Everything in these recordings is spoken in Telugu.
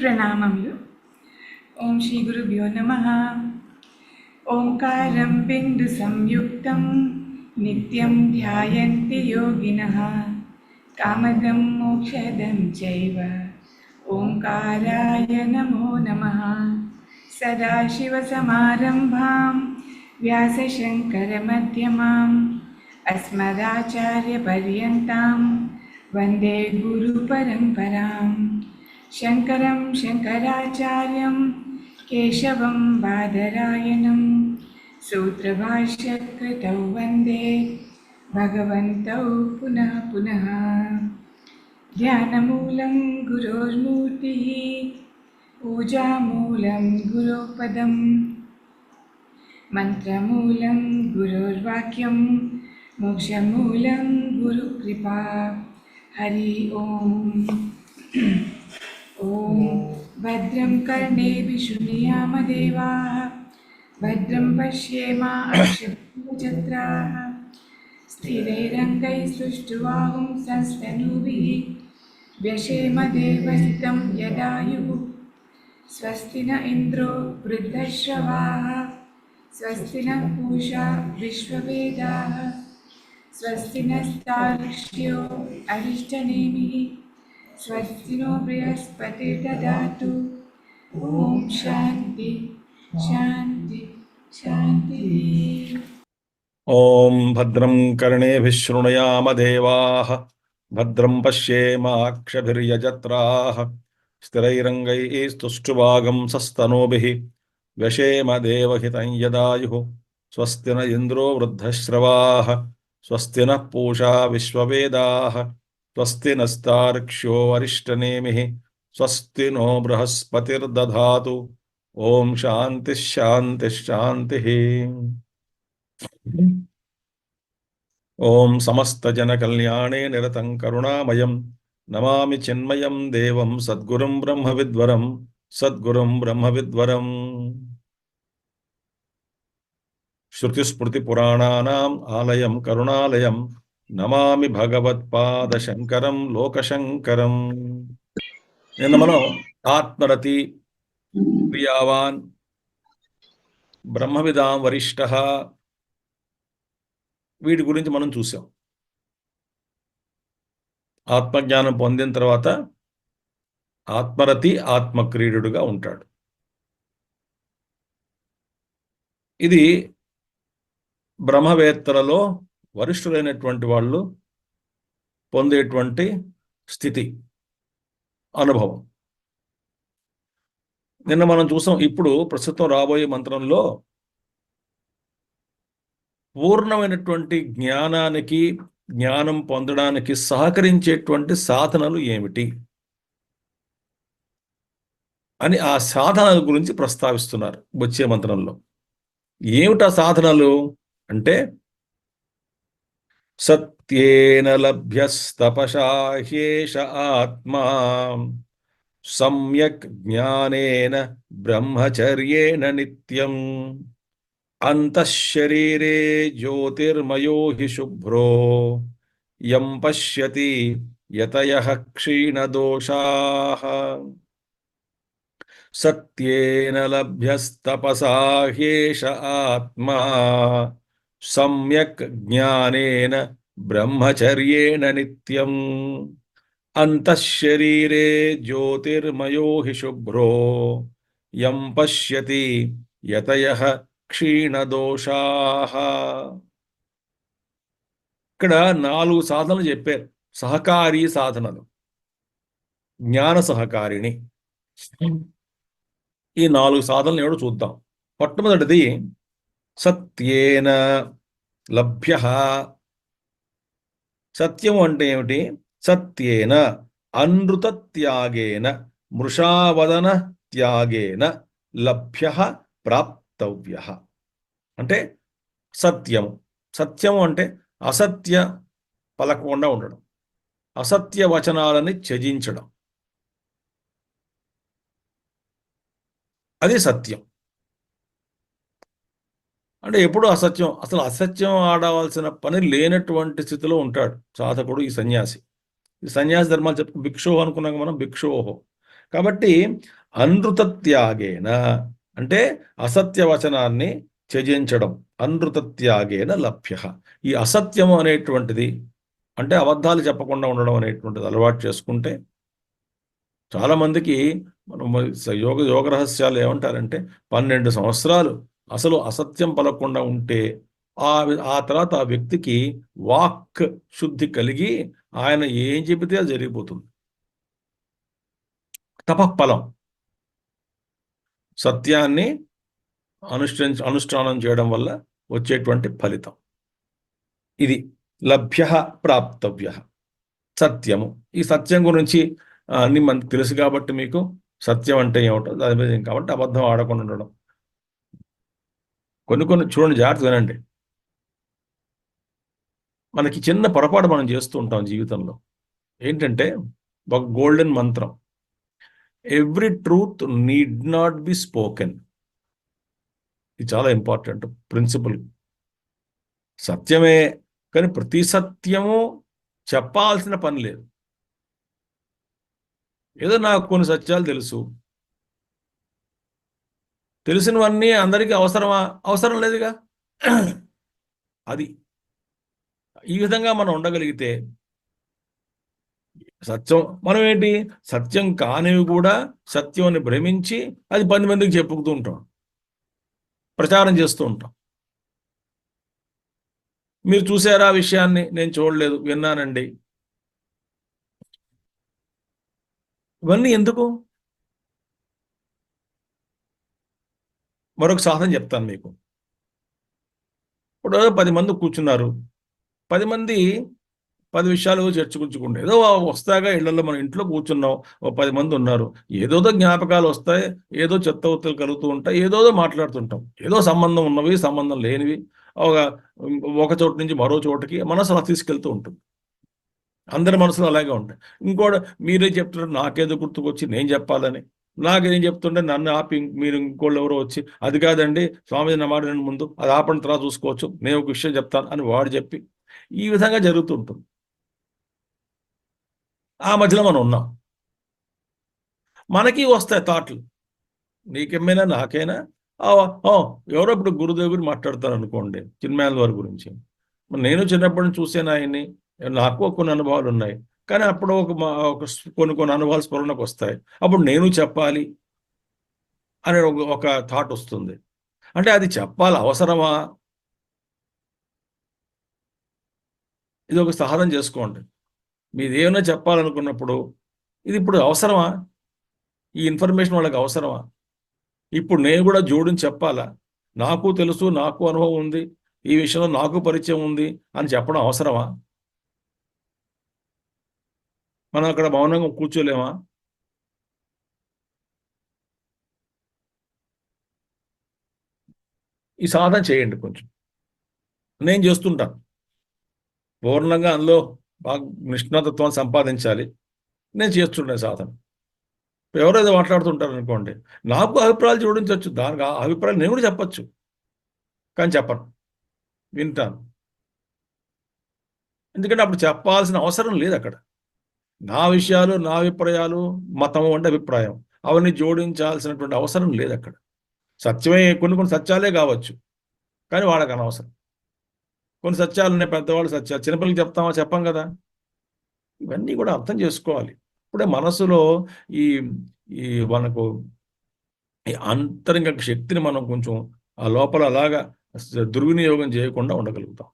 ప్రణామములు. ఓం శ్రీ గురుభ్యో నమః. ఓంకారం బిందు సంయుక్తం నిత్యం ధ్యాయంతి యోగినః కామదం మోక్షదం చైవ ఓంకారాయ నమో నమః. సదాశివసమారంభాం వ్యాసశంకరమధ్యమాం అస్మదాచార్యపర్యంతాం వందే గురుపరంపరాం. శంకరం శంకరాచార్యం కేశవం బాదరాయణం సూత్రభాష్యకృతౌ వందే భగవంతౌ పునః పునః. ధ్యానమూలం గురోర్మూర్తిః పూజామూలం గురోపదం మంత్రమూలం గురోర్వాక్యం మోక్షమూలం గురుకృపా. హరి ఓం. ఓం భద్రం కర్ణేభిः శృణుయామదేవాः భద్రం పశ్యేమాక్షజత్రాः స్థిరైరంగైస్తుష్टुवागुंसस्तनूभिः व्यशेमदेवहितं यदायुः. स्वस्ति न इन्द्रो वृद्धश्रवाः स्वस्ति न पूषा विश्ववेदाः स्वस्ति नस्तार्क्ष्यो अरिष्टनेमिः स्वस्ति नो बृहस्पतिर्ददातु. ओम शांति शांति शांति. ओम भद्रं कर्णेभिः शृणुयाम देवाः भद्रं पश्येमाक्षभिर्यजत्राः स्थिरैरङ्गैस्तुष्टुवागुंसस्तनूभिः व्यशेम देवहितं यदायुः. स्वस्ति न इन्द्रो वृद्धश्रवाः स्वस्ति नः पूषा विश्ववेदाः स्वस्ति नस्तार्क्ष्यो अरिष्टनेमिः स्वस्ति नो बृहस्पतिर्दधातु. ओम शांति शांति शांति. ओम समस्त जन कल्याणे निरतं करुणामयं नमामि चिन्मयं देवं सद्गुरुं ब्रह्मविद्वरं सद्गुरुं ब्रह्मविद्वरं. श्रुतिस्मृतिपुराणानाम् आलयं करुणालयं నమామి భగవత్పాద శంకరం లోకశంకరం. నిన్న మనం ఆత్మరతి, క్రియావాన్, బ్రహ్మవిదాం వరిష్ఠ వీటి గురించి మనం చూసాం. ఆత్మజ్ఞానం పొందిన తర్వాత ఆత్మరతి ఆత్మక్రీడుగా ఉంటాడు. ఇది బ్రహ్మవేత్తలలో వరిష్ఠులైనటువంటి వాళ్ళు పొందేటువంటి స్థితి, అనుభవం. నిన్న మనం చూసాం. ఇప్పుడు ప్రస్తుతం రాబోయే మంత్రంలో పూర్ణమైనటువంటి జ్ఞానానికి, జ్ఞానం పొందడానికి సహకరించేటువంటి సాధనలు ఏమిటి అని ఆ సాధనల గురించి ప్రస్తావిస్తున్నారు వచ్చే మంత్రంలో. ఏమిటా సాధనలు అంటే, సత్యేన లభ్యస్తపసా హ్యేష ఆత్మా సమ్యక్ జ్ఞానేన బ్రహ్మచర్యేణ నిత్యం అంతఃశరీరే జ్యోతిర్మయో హి శుభ్రో యం పశ్యతి యతయః క్షీణదోషాః. సత్యేన లభ్యస్తపసా హ్యేష ఆత్మా సమ్యక్ జ్ఞానేన బ్రహ్మచర్యేణ నిత్యం అంతఃశరీరే జ్యోతిర్మయో హి శుభ్రో యం పశ్యతి యతయః క్షీణదోషాః. ఇక్కడ 4 సాధనలు చెప్పారు. సహకారీ సాధనలు, జ్ఞాన సహకారిణి. ఈ 4 సాధనలు ఏమిటో చూద్దాం. మొట్టమొదటిది సత్యేన లభ్య. సత్యము అంటే ఏమిటి? సత్యేన అనృత త్యాగేన మృషావదన త్యాగేన లభ్య ప్రాప్తవ్య. అంటే సత్యము. సత్యము అంటే అసత్య పలకకుండా ఉండడం, అసత్య వచనాలని త్యజించడం, అది సత్యం. అంటే ఎప్పుడు అసత్యం, అసలు అసత్యం ఆడవలసిన పని లేనటువంటి స్థితిలో ఉంటాడు సాధకుడు, ఈ సన్యాసి. ఈ సన్యాసి ధర్మాలు చెప్పు భిక్షో అనుకున్నాక మనం భిక్షోహో. కాబట్టి అనృత త్యాగేన అంటే అసత్య వచనాన్ని త్యజించడం, అనృత త్యాగేన లభ్య. ఈ అసత్యము అనేటువంటిది అంటే అబద్ధాలు చెప్పకుండా ఉండడం అనేటువంటిది అలవాటు చేసుకుంటే, చాలా మందికి మనం యోగ రహస్యాలు ఏమంటారంటే 12 సంవత్సరాలు అసలు అసత్యం పలకకుండా ఉంటే ఆ ఆ తర్వాత ఆ వ్యక్తికి వాక్ శుద్ధి కలిగి ఆయన ఏం చెబితే అది జరిగిపోతుంది. తపఃఫలం సత్యాన్ని అనుష్ఠానం చేయడం వల్ల వచ్చేటువంటి ఫలితం ఇది. లభ్య ప్రాప్తవ్య సత్యము. ఈ సత్యం గురించి అన్ని మనకు తెలుసు కాబట్టి మీకు సత్యం అంటే ఏమిటో దాని మీద కాబట్టి అబద్ధం ఆడకుండా ఉండడం. కొన్ని చూడండి, జాగ్రత్త వినండి. మనకి చిన్న పొరపాటు మనం చేస్తూ ఉంటాం జీవితంలో. ఏంటంటే ఒక గోల్డెన్ మంత్రం, every truth need not be spoken. ఇది చాలా ఇంపార్టెంట్ ప్రిన్సిపల్. సత్యమే, కానీ ప్రతి సత్యము చెప్పాల్సిన పని లేదు. ఏదో నాకు కొన్ని సత్యాలు తెలుసు, తెలిసినవన్నీ అందరికీ అవసరమా? అవసరం లేదుగా. అది ఈ విధంగా మనం ఉండగలిగితే సత్యం, మనం ఏంటి సత్యం కానివి కూడా సత్యం అని భ్రమించి అది 10 మందికి చెప్పుతూ ఉంటాం, ప్రచారం చేస్తూ ఉంటాం. మీరు చూసారా ఆ విషయాన్ని? నేను చూడలేదు, విన్నానండి. ఇవన్నీ ఎందుకు? మరొక సాధన చెప్తాను మీకు. ఇప్పుడు 10 మంది కూర్చున్నారు, 10 మంది 10 విషయాలు చర్చించుకుంటే ఏదో వస్తాగా. ఇళ్లలో మనం ఇంట్లో కూర్చున్నాం, ఓ 10 మంది ఉన్నారు, ఏదోదో జ్ఞాపకాలు వస్తాయి, ఏదో చెత్త ఉత్తలు కలుగుతూ ఉంటాయి, ఏదోదో మాట్లాడుతుంటాం, ఏదో సంబంధం ఉన్నవి సంబంధం లేనివి ఒక చోటు నుంచి మరో చోటుకి మనసు అలా తీసుకెళ్తూ ఉంటుంది. అందరి మనసులు అలాగే ఉంటాయి. ఇంకోటి మీరే చెప్తున్నారు, నాకేదో గుర్తుకొచ్చి నేను చెప్పాలని. నాకేం చెప్తుంటే నన్ను ఆపి మీరు ఇంకోళ్ళు ఎవరో వచ్చి, అది కాదండి స్వామి నా మాట నేను ముందు అది ఆపని తర్వాత చూసుకోవచ్చు, నేను ఒక విషయం చెప్తాను అని వాడు చెప్పి ఈ విధంగా జరుగుతుంటుంది. ఆ మధ్యలో మనం ఉన్నాం. మనకి వస్తాయి థాట్లు, నీకేమైనా నాకైనా. ఎవరో ఇప్పుడు గురుదేవ్ గురించి మాట్లాడతారు అనుకోండి, చిన్మయాల వారి గురించి. నేను చిన్నప్పటి నుంచి చూసాను ఆయన్ని, నాకు కొన్ని అనుభవాలు ఉన్నాయి. కానీ అప్పుడు కొన్ని అనుభవాలు స్ఫురణకు వస్తాయి. అప్పుడు నేను చెప్పాలి అనే ఒక థాట్ వస్తుంది. అంటే అది చెప్పాలి, అవసరమా? ఇది ఒక సాధన చేసుకోండి. మీరు ఏమైనా చెప్పాలనుకున్నప్పుడు ఇది ఇప్పుడు అవసరమా? ఈ ఇన్ఫర్మేషన్ వాళ్ళకి అవసరమా? ఇప్పుడు నేను కూడా జోడించి చెప్పాలా? నాకు తెలుసు, నాకు అనుభవం ఉంది, ఈ విషయంలో నాకు పరిచయం ఉంది అని చెప్పడం అవసరమా? మనం అక్కడ మౌనంగా కూర్చోలేమా? ఈ సాధన చేయండి కొంచెం. నేను చేస్తుంటాను. పూర్ణంగా అందులో బాగా నిష్ణాతత్వాన్ని సంపాదించాలి. నేను చేస్తుంటాను సాధన. ఎవరైతే మాట్లాడుతుంటారు అనుకోండి, నాకు అభిప్రాయాలు జోడించవచ్చు, దానికి ఆ అభిప్రాయాలు నేను కూడా చెప్పచ్చు, కానీ చెప్పను, వింటాను. ఎందుకంటే అప్పుడు చెప్పాల్సిన అవసరం లేదు అక్కడ. నా విషయాలు, నా అభిప్రాయాలు, మతం అంటే అభిప్రాయం, అవన్నీ జోడించాల్సినటువంటి అవసరం లేదు అక్కడ. సత్యమే, కొన్ని సత్యాలే కావచ్చు, కానీ వాళ్ళకి అనవసరం. కొన్ని సత్యాలు ఉన్నాయి, పెద్దవాళ్ళు సత్యాలు, చిన్నపిల్లలకి చెప్తామా? చెప్పం కదా. ఇవన్నీ కూడా అర్థం చేసుకోవాలి. ఇప్పుడే మనసులో ఈ ఈ మనకు ఈ అంతరంగ శక్తిని మనం కొంచెం ఆ లోపల అలాగా దుర్వినియోగం చేయకుండా ఉండగలుగుతాం.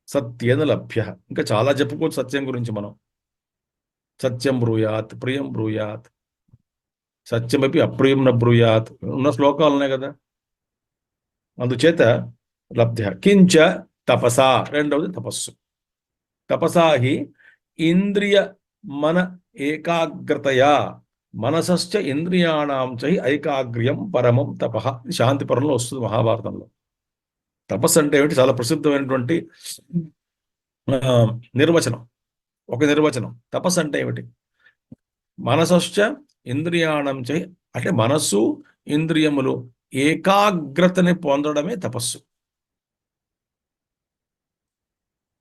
సత్యేన లభ్య. ఇంకా చాలా చెప్పుకోవచ్చు సత్యం గురించి మనం. సత్యం బ్రూయాత్, ప్రియం బ్రూయాత్, సత్యమపి అప్రియం న బ్రూయాత్ ఉన్న శ్లోకాలు ఉన్నాయి కదా. అందుచేత లబ్ధ. కించ తపసా, రెండవది తపస్సు. తపసాహి ఇంద్రియ మన ఏకాగ్రతయా మనసశ్చ ఇంద్రియాణం చై ఐకాగ్ర్యం పరమం తపః. శాంతి పరంలో వస్తుంది మహాభారతంలో. తపస్సు అంటే ఏమిటి? చాలా ప్రసిద్ధమైనటువంటి నిర్వచనం. ఒక నిర్వచనం. తపస్సు అంటే ఏమిటి? మనసశ్చ ఇంద్రియాణం చై, అంటే మనస్సు ఇంద్రియములు ఏకాగ్రతని పొందడమే తపస్సు.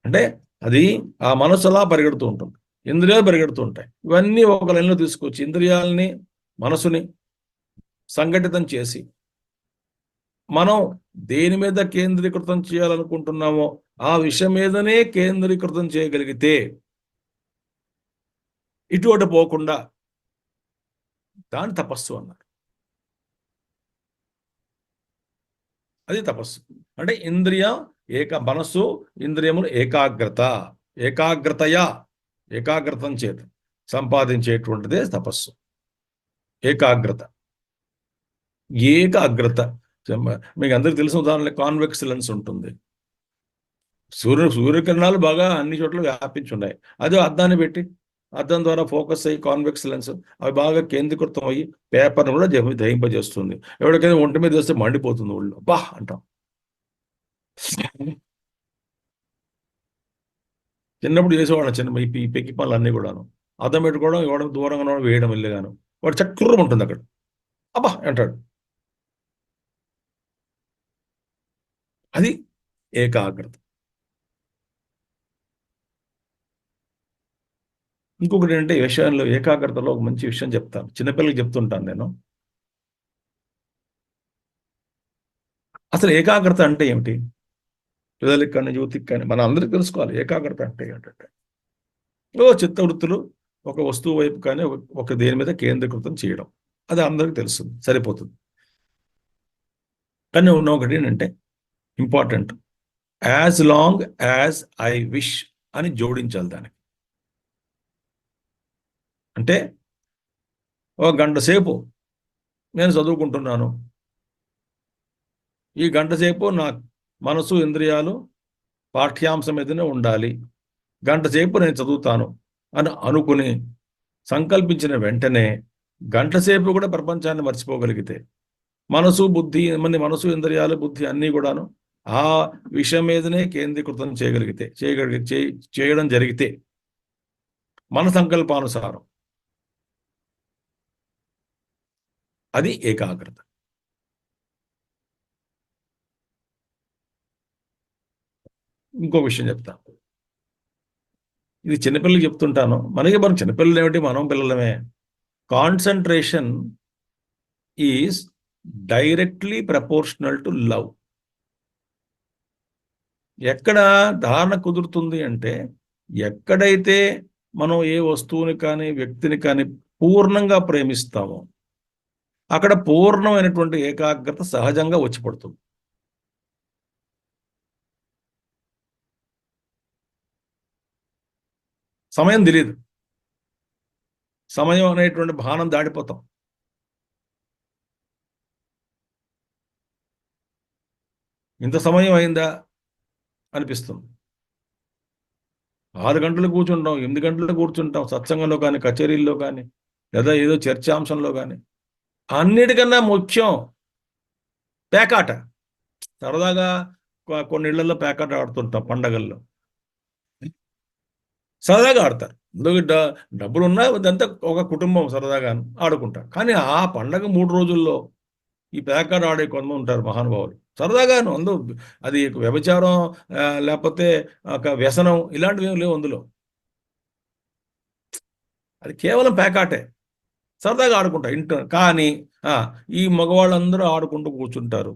అంటే అది ఆ మనసు అలా పరిగెడుతూ ఉంటుంది. ఇంద్రియాలు పరిగెడుతుంటాయి. ఇవన్నీ ఒక లైన్లో తీసుకొచ్చి ఇంద్రియాలని, మనసుని సంఘటితం చేసి మనం దేని మీద కేంద్రీకృతం చేయాలనుకుంటున్నామో ఆ విషయం మీదనే కేంద్రీకృతం చేయగలిగితే ఇటు అటు పోకుండా దాని తపస్సు అన్నారు. అది తపస్సు అంటే మనస్సు ఇంద్రియములు ఏకాగ్రతం చేత సంపాదించేటువంటిదే తపస్సు. ఏకాగ్రత మీకు అందరికి తెలిసిన ఉదాహరణ కాన్వెక్స్ లెన్స్ ఉంటుంది. సూర్యకిరణాలు బాగా అన్ని చోట్ల వ్యాపించి ఉన్నాయి. అదే అద్దాన్ని పెట్టి అద్దం ద్వారా ఫోకస్ అయ్యి కాన్వెక్స్ లెన్స్ అవి బాగా కేంద్రీకృతం అయ్యి పేపర్ను కూడా దహింపజేస్తుంది. ఎవరికైనా ఒంటి మీద వేస్తే మండిపోతుంది ఒళ్ళు, బా అంటాం. చిన్నప్పుడు చేసేవాళ్ళం ఈ పెక్కి పనులు అన్నీ కూడాను. అద్దం పెట్టుకోవడం, ఇవ్వడం, దూరంగా వేయడం వెళ్ళగాను వాడు చక్కర్రం ఉంటుంది అక్కడ, అబ్బా అంటాడు. అది ఏకాగ్రత. ఇంకొకటి ఏంటంటే ఈ విషయంలో ఏకాగ్రతలో ఒక మంచి విషయం చెప్తాను, చిన్నపిల్లలకి చెప్తుంటాను నేను. అసలు ఏకాగ్రత అంటే ఏమిటి? పిల్లలకి కానీ యువతికి కానీ మనం అందరికీ తెలుసుకోవాలి ఏకాగ్రత అంటే ఏంటంటే చిత్తవృత్తులు ఒక వస్తువు వైపు కానీ ఒక దేని మీద కేంద్రీకృతం చేయడం. అది అందరికీ తెలుస్తుంది, సరిపోతుంది. కానీ ఉన్న ఒకటి ఏంటంటే important, as long as I wish అని జోడించాలి దానికి. అంటే ఒక గంట సేపు నేను చదువుకుంటున్నాను, ఈ గంట సేపు నా మనసు ఇంద్రియాలు పాఠ్యాంశం మీదనే ఉండాలి, గంట సేపు నేను చదువుతాను అని అనుకుని సంకల్పించిన వెంటనే గంట సేపు కూడా ప్రపంచాన్ని మర్చిపోగలిగితే మనసు ఇంద్రియాలు బుద్ధి అన్నీ కూడాను ఆ విషయం మీదనే కేంద్రీకృతం చేయడం జరిగితే మన సంకల్పానుసారం అది ఏకాగ్రత. ఇంకో విషయం చెప్తా, ఇది చిన్నపిల్లలకి చెప్తుంటాను. మనం చిన్నపిల్లలు ఏమిటి, మనం పిల్లలమే. Concentration is directly proportional to love. ఎక్కడ ధారణ కుదురుతుంది అంటే ఎక్కడైతే మనం ఏ వస్తువుని కానీ వ్యక్తిని కానీ పూర్ణంగా ప్రేమిస్తామో అక్కడ పూర్ణమైనటువంటి ఏకాగ్రత సహజంగా వచ్చి పడుతుంది. సమయం తెలియదు, సమయం అనేటువంటి భానం దాటిపోతాం. ఇంత సమయం అయిందా అనిపిస్తుంది. 6 గంటలు కూర్చుంటాం, 8 గంటలు కూర్చుంటాం, సత్సంగంలో కానీ కచేరీల్లో కానీ లేదా ఏదో చర్చాంశంలో కానీ. అన్నిటికన్నా ముఖ్యం పేకాట. సరదాగా కొన్ని ఇళ్లలో పేకాట ఆడుతుంటాం పండగల్లో, సరదాగా ఆడతారు. డబ్బులు ఉన్నా ఇదంతా ఒక కుటుంబం సరదాగా ఆడుకుంటారు. కానీ ఆ పండగ 3 రోజుల్లో ఈ పేకాట ఆడే కొంతమంది ఉంటారు మహానుభావులు, సరదాగాను. అది వ్యభిచారం లేకపోతే ఒక వ్యసనం ఇలాంటివి ఏమి లేవు అందులో. అది కేవలం పేకాటే, సరదాగా ఆడుకుంటారు ఇంట్లో. కానీ ఈ మగవాళ్ళందరూ ఆడుకుంటూ కూర్చుంటారు.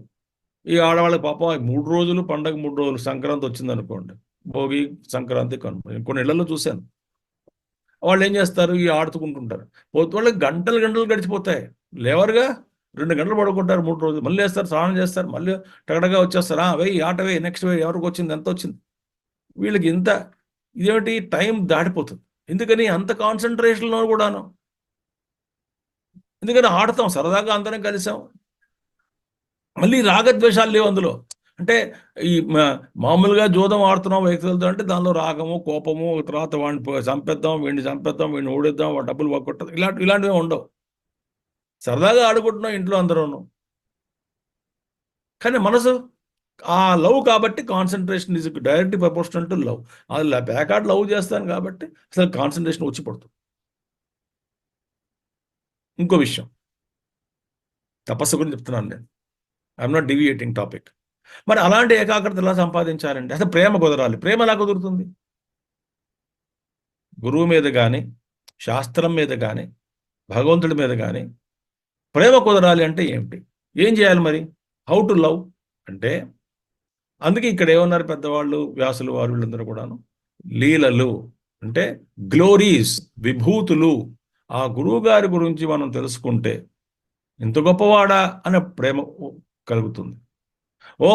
ఈ ఆడవాళ్ళకి పాపం 3 రోజులు పండగ, 3 రోజులు సంక్రాంతి వచ్చింది అనుకోండి, భోగి, సంక్రాంతి, కనుమ, కొన్ని ఇళ్లలో చూశాను. వాళ్ళు ఏం చేస్తారు, ఈ ఆడుతుకుంటుంటారు. వాళ్ళకి గంటలు గంటలు గడిచిపోతాయి, లేవరుగా 2 గంటలు పడుకుంటారు 3 రోజులు, మళ్ళీ వేస్తారు, స్నానం చేస్తారు, మళ్ళీ టగడగా వచ్చేస్తారు. వెయ్యి ఆట వేయి, నెక్స్ట్ వేయి, ఎవరికి వచ్చింది, ఎంత వచ్చింది. వీళ్ళకి ఇదేమిటి టైం దాటిపోతుంది. ఎందుకని అంత కాన్సన్ట్రేషన్లో కూడాను. ఎందుకని ఆడతాం, సరదాగా అందరం కలిసాం. మళ్ళీ రాగద్వేషాలు లేవు అందులో. అంటే ఈ మామూలుగా జూదం ఆడుతున్నాం వ్యక్తులతో అంటే దానిలో రాగము, కోపము, తర్వాత వాడిని చంపేద్దాం, వీడిని ఓడిద్దాం, వాడి డబ్బులు పక్కొట్టదు, ఇలాంటివి ఉండవు. సరదాగా ఆడుకుంటున్నాం ఇంట్లో అందరూను. కానీ మనసు ఆ లవ్ కాబట్టి concentration is direct proportional to love. అది బ్యాకార్డ్ లవ్ చేస్తాను కాబట్టి అసలు కాన్సన్ట్రేషన్ వచ్చి పడుతుంది. ఇంకో విషయం తపస్సు గురించి చెప్తున్నాను నేను, ఐఎమ్ నాట్ డివియేటింగ్ టాపిక్. మరి అలాంటి ఏకాగ్రత ఎలా సంపాదించాలంటే అసలు ప్రేమ కుదరాలి. ప్రేమ ఎలా కుదురుతుంది? గురువు మీద కానీ, శాస్త్రం మీద కానీ, భగవంతుడి మీద కానీ ప్రేమ కుదరాలి అంటే ఏమిటి? ఏం చేయాలి మరి? హౌ టు లవ్ అంటే, అందుకే ఇక్కడ ఏమన్నారు పెద్దవాళ్ళు, వ్యాసులు వారు వీళ్ళందరూ కూడాను, లీలలు అంటే గ్లోరీస్, విభూతులు. ఆ గురువు గారి గురించి మనం తెలుసుకుంటే ఇంత గొప్పవాడా అనే ప్రేమ కలుగుతుంది. ఓ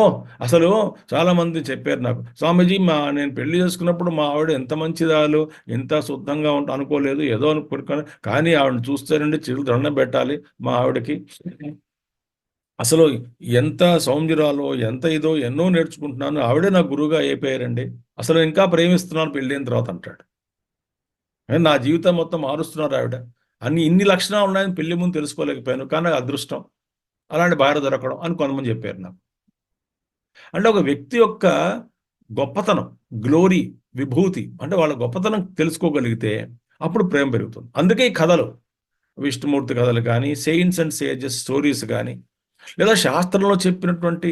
అసలు చాలా మంది చెప్పారు నాకు, స్వామీజీ నేను పెళ్లి చేసుకున్నప్పుడు మా ఆవిడ ఎంత మంచిదాలు, ఎంత శుద్ధంగా అనుకోలేదు, ఏదో అనుకున్నాను, కానీ ఆవిడని చూస్తేనండి చిరు దండం పెట్టాలి మా ఆవిడకి. అసలు ఎంత సౌమ్యురాలో, ఎంత ఇదో ఎన్నో నేర్చుకుంటున్నాను, ఆవిడే నా గురువుగా అయిపోయారండి, అసలు ఇంకా ప్రేమిస్తున్నాను పెళ్ళైన తర్వాత అంటాడు. నా జీవితం మొత్తం మారుస్తున్నారు ఆవిడ. ఇన్ని లక్షణాలు ఉన్నాయని పెళ్లి ముందు తెలుసుకోలేకపోయాను, కానీ అదృష్టం అలాంటి భార్య దొరకడం అని కొంతమంది చెప్పారు నాకు. అంటే ఒక వ్యక్తి యొక్క గొప్పతనం, గ్లోరీ, విభూతి అంటే వాళ్ళ గొప్పతనం తెలుసుకోగలిగితే అప్పుడు ప్రేమ పెరుగుతుంది. అందుకే ఈ కథలు, విష్ణుమూర్తి కథలు కానీ, సెయింట్స్ అండ్ సేజెస్ స్టోరీస్ కానీ, లేదా శాస్త్రంలో చెప్పినటువంటి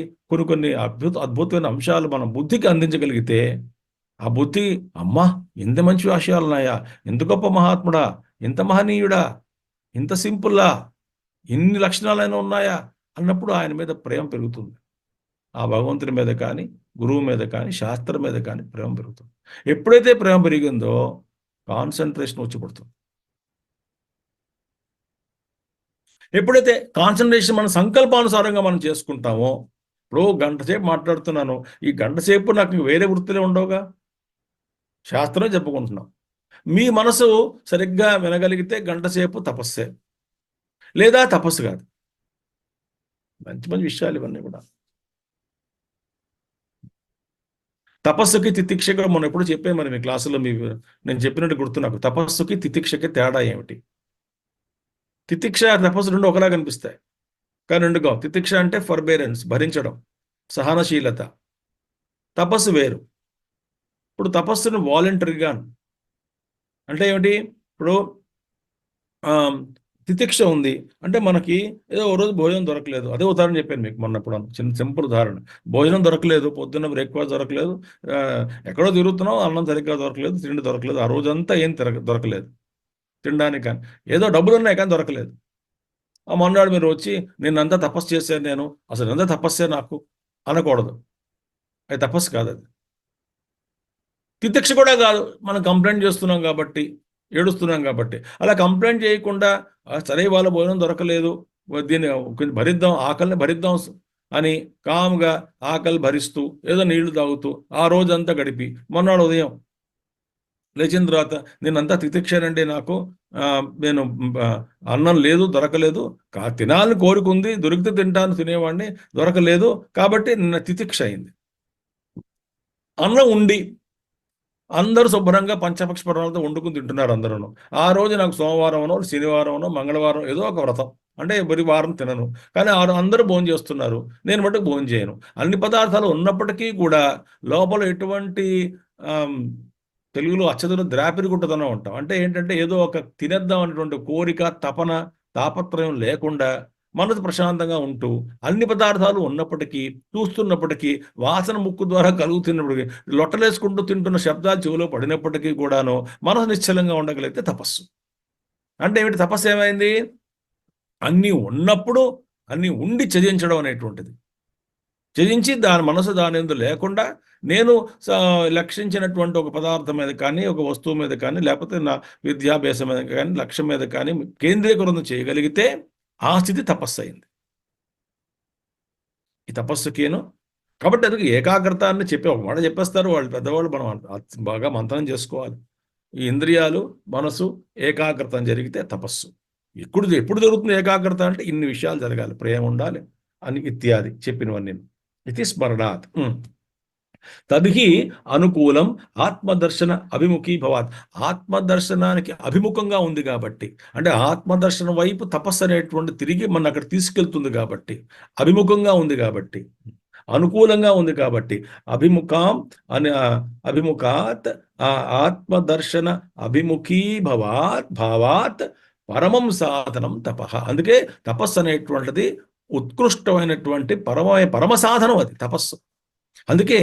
కొన్ని అద్భుతమైన అంశాలు మన బుద్ధికి అందించగలిగితే, ఆ బుద్ధి అమ్మా ఇంత మంచి విషయాలున్నాయా, ఎంత గొప్ప మహాత్ముడా, ఇంత మహనీయుడా, ఇంత సింపుల్లా, ఇన్ని లక్షణాలైనా ఉన్నాయా అన్నప్పుడు ఆయన మీద ప్రేమ పెరుగుతుంది. ఆ భగవంతుని మీద కానీ, గురువు మీద కానీ, శాస్త్రం మీద కానీ ప్రేమ పెరుగుతుంది. ఎప్పుడైతే ప్రేమ పెరిగిందో కాన్సన్ట్రేషన్ వచ్చి పడుతుంది. ఎప్పుడైతే కాన్సన్ట్రేషన్ మన సంకల్పానుసారంగా మనం చేసుకుంటామో, ఇప్పుడు గంట సేపు మాట్లాడుతున్నాను, ఈ గంట సేపు నాకు వేరే వృత్తిలో ఉండవుగా, శాస్త్రమే చెప్పుకుంటున్నాం. మీ మనసు సరిగ్గా వినగలిగితే గంట సేపు తపస్సే, లేదా తపస్సు కాదు. మంచి మంచి విషయాలు ఇవన్నీ కూడా. తపస్సుకి తితిక్షగా మనం ఎప్పుడు చెప్పాను మరి మీ క్లాసులో, నేను చెప్పినట్టు గుర్తు నాకు. తపస్సుకి తితిక్షకి తేడా ఏమిటి? తితిక్ష, తపస్సు రెండు ఒకలా కనిపిస్తాయి, కానీ రెండుగా. తితిక్ష అంటే ఫర్బేరెన్స్, భరించడం, సహనశీలత. తపస్సు వేరు. ఇప్పుడు తపస్సును వాలంటరీగా అంటే ఏమిటి? ఇప్పుడు తితిక్ష ఉంది అంటే మనకి ఏదో ఓ రోజు భోజనం దొరకలేదు, అదే ఉదాహరణ చెప్పాను మీకు మొన్నప్పుడు, చిన్న సింపుల్ ఉదాహరణ. భోజనం దొరకలేదు, పొద్దున్న బ్రేక్ఫాస్ట్ దొరకలేదు, ఎక్కడో తిరుగుతున్నాం, అన్నం సరిగ్గా దొరకలేదు, తిండి దొరకలేదు, ఆ రోజంతా ఏం దొరకలేదు తినడానికి, కానీ ఏదో డబ్బులు ఉన్నాయి కానీ దొరకలేదు. ఆ మొన్నాడు మీరు వచ్చి నిన్నంతా తపస్సు చేశాను నేను, అసలు ఎంత తపస్సే నాకు అనకూడదు. అది తపస్సు కాదు, అది తితిక్ష కూడా కాదు. మనం కంప్లైంట్ చేస్తున్నాం కాబట్టి, ఏడుస్తున్నాం కాబట్టి. అలా కంప్లైంట్ చేయకుండా సరే వాళ్ళ భోజనం దొరకలేదు, దీన్ని కొంచెం భరిద్దాం, ఆకలిని భరిద్దాం అని కామ్గా ఆకలి భరిస్తూ ఏదో నీళ్లు తాగుతూ ఆ రోజంతా గడిపి మొన్నాడు ఉదయం లేచిన తర్వాత నేనంతా తితిక్షానండి, నాకు నేను అన్నం లేదు, దొరకలేదు, తినాలని కోరుకుంది, దొరికితే తింటాను తినేవాడిని, దొరకలేదు కాబట్టి నిన్న తితిక్ష అయింది. అన్నం ఉండి అందరూ శుభ్రంగా పంచపక్ష పర్వాలతో వండుకుని తింటున్నారు అందరూ. ఆ రోజు నాకు సోమవారంనో, శనివారంనో, మంగళవారం ఏదో ఒక వ్రతం, అంటే ఎవరి వారం తినను, కానీ అందరూ భోజనం చేస్తున్నారు, నేను మటుకు భోజనం చేయను. అన్ని పదార్థాలు ఉన్నప్పటికీ కూడా లోపల ఎటువంటి తెలుగులో అచ్చదులు ద్రాపిరిగుంటదనం ఉంటాం. అంటే ఏంటంటే ఏదో ఒక తినేద్దాం అనేటువంటి కోరిక, తపన, తాపత్రయం లేకుండా మనసు ప్రశాంతంగా ఉంటూ, అన్ని పదార్థాలు ఉన్నప్పటికీ, చూస్తున్నప్పటికీ, వాసన ముక్కు ద్వారా కలుగుతున్నప్పటికీ, లొట్టలేసుకుంటూ తింటున్న శబ్దాలు చెవిలో పడినప్పటికీ కూడాను మనసు నిశ్చలంగా ఉండగలిగితే తపస్సు. అంటే ఏమిటి తపస్సు? ఏమైంది? అన్నీ ఉన్నప్పుడు అన్నీ ఉండి చదించడం అనేటువంటిది. త్యజించి దాని మనసు దాని ఎందు లేకుండా నేను లక్షించినటువంటి ఒక పదార్థం మీద కానీ, ఒక వస్తువు మీద కానీ, లేకపోతే నా విద్యాభ్యాసం మీద కానీ, లక్ష్యం మీద కానీ కేంద్రీకరణ చేయగలిగితే ఆ స్థితి తపస్సు అయింది. ఈ తపస్సుకేను కాబట్టి అది ఏకాగ్రత అని చెప్పి ఒక మాట చెప్పేస్తారు వాళ్ళు పెద్దవాళ్ళు, మనం బాగా మంత్రం చేసుకోవాలి. ఈ ఇంద్రియాలు, మనసు ఏకాగ్రత జరిగితే తపస్సు. ఎప్పుడు జరుగుతుంది ఏకాగ్రత అంటే ఇన్ని విషయాలు జరగాలి, ప్రేమ ఉండాలి అని ఇత్యాది చెప్పినవన్నీ. ఇది స్మరణాత్. తద్హి అనుకూలం ఆత్మదర్శన అభిముఖీ భవాత్. ఆత్మదర్శనానికి అభిముఖంగా ఉంది కాబట్టి, అంటే ఆత్మదర్శనం వైపు తపస్సు అనేటువంటి తిరిగి మన అక్కడ తీసుకెళ్తుంది కాబట్టి, అభిముఖంగా ఉంది కాబట్టి, అనుకూలంగా ఉంది కాబట్టి, అభిముఖం అని అభిముఖాత్ ఆత్మదర్శన అభిముఖీ భావాత్ పరమం సాధనం తపః. అందుకే తపస్సు అనేటువంటిది ఉత్కృష్టమైనటువంటి పరమ సాధనం, అది తపస్సు. అందుకే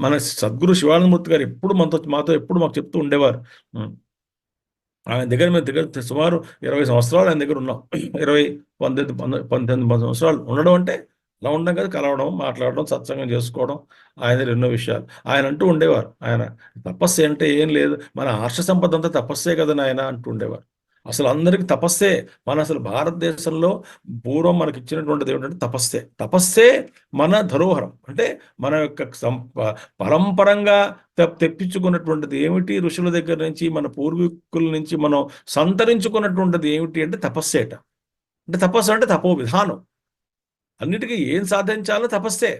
మన సద్గురు శివానందమూర్తి గారు ఎప్పుడు మాతో ఎప్పుడు మాకు చెప్తూ ఉండేవారు, ఆయన దగ్గర మేము దగ్గర సుమారు 20 సంవత్సరాలు ఆయన దగ్గర ఉన్నాం. 20 18 సంవత్సరాలు ఉండడం అంటే అలా ఉండడం కదా, కలవడం, మాట్లాడడం, సత్సంగం చేసుకోవడం, ఆయన ఎన్నో విషయాలు ఆయన అంటూ ఉండేవారు. ఆయన తపస్సు అంటే ఏం లేదు, మన ఆర్ష సంపద అంతా తపస్సే కదా నాయన అంటూ ఉండేవారు. అసలు అందరికి తపస్సే. మన అసలు భారతదేశంలో పూర్వం మనకి ఇచ్చినటువంటిది ఏమిటంటే తపస్సే. తపస్సే మన ధరోహరం. అంటే మన యొక్క పరంపరంగా తెప్పించుకున్నటువంటిది ఏమిటి, ఋషుల దగ్గర నుంచి మన పూర్వీకుల నుంచి మనం సంతరించుకున్నటువంటిది ఏమిటి అంటే తపస్సేట. అంటే తపస్సు అంటే తపో విధానం. అన్నిటికీ ఏం సాధించాలో తపస్సే.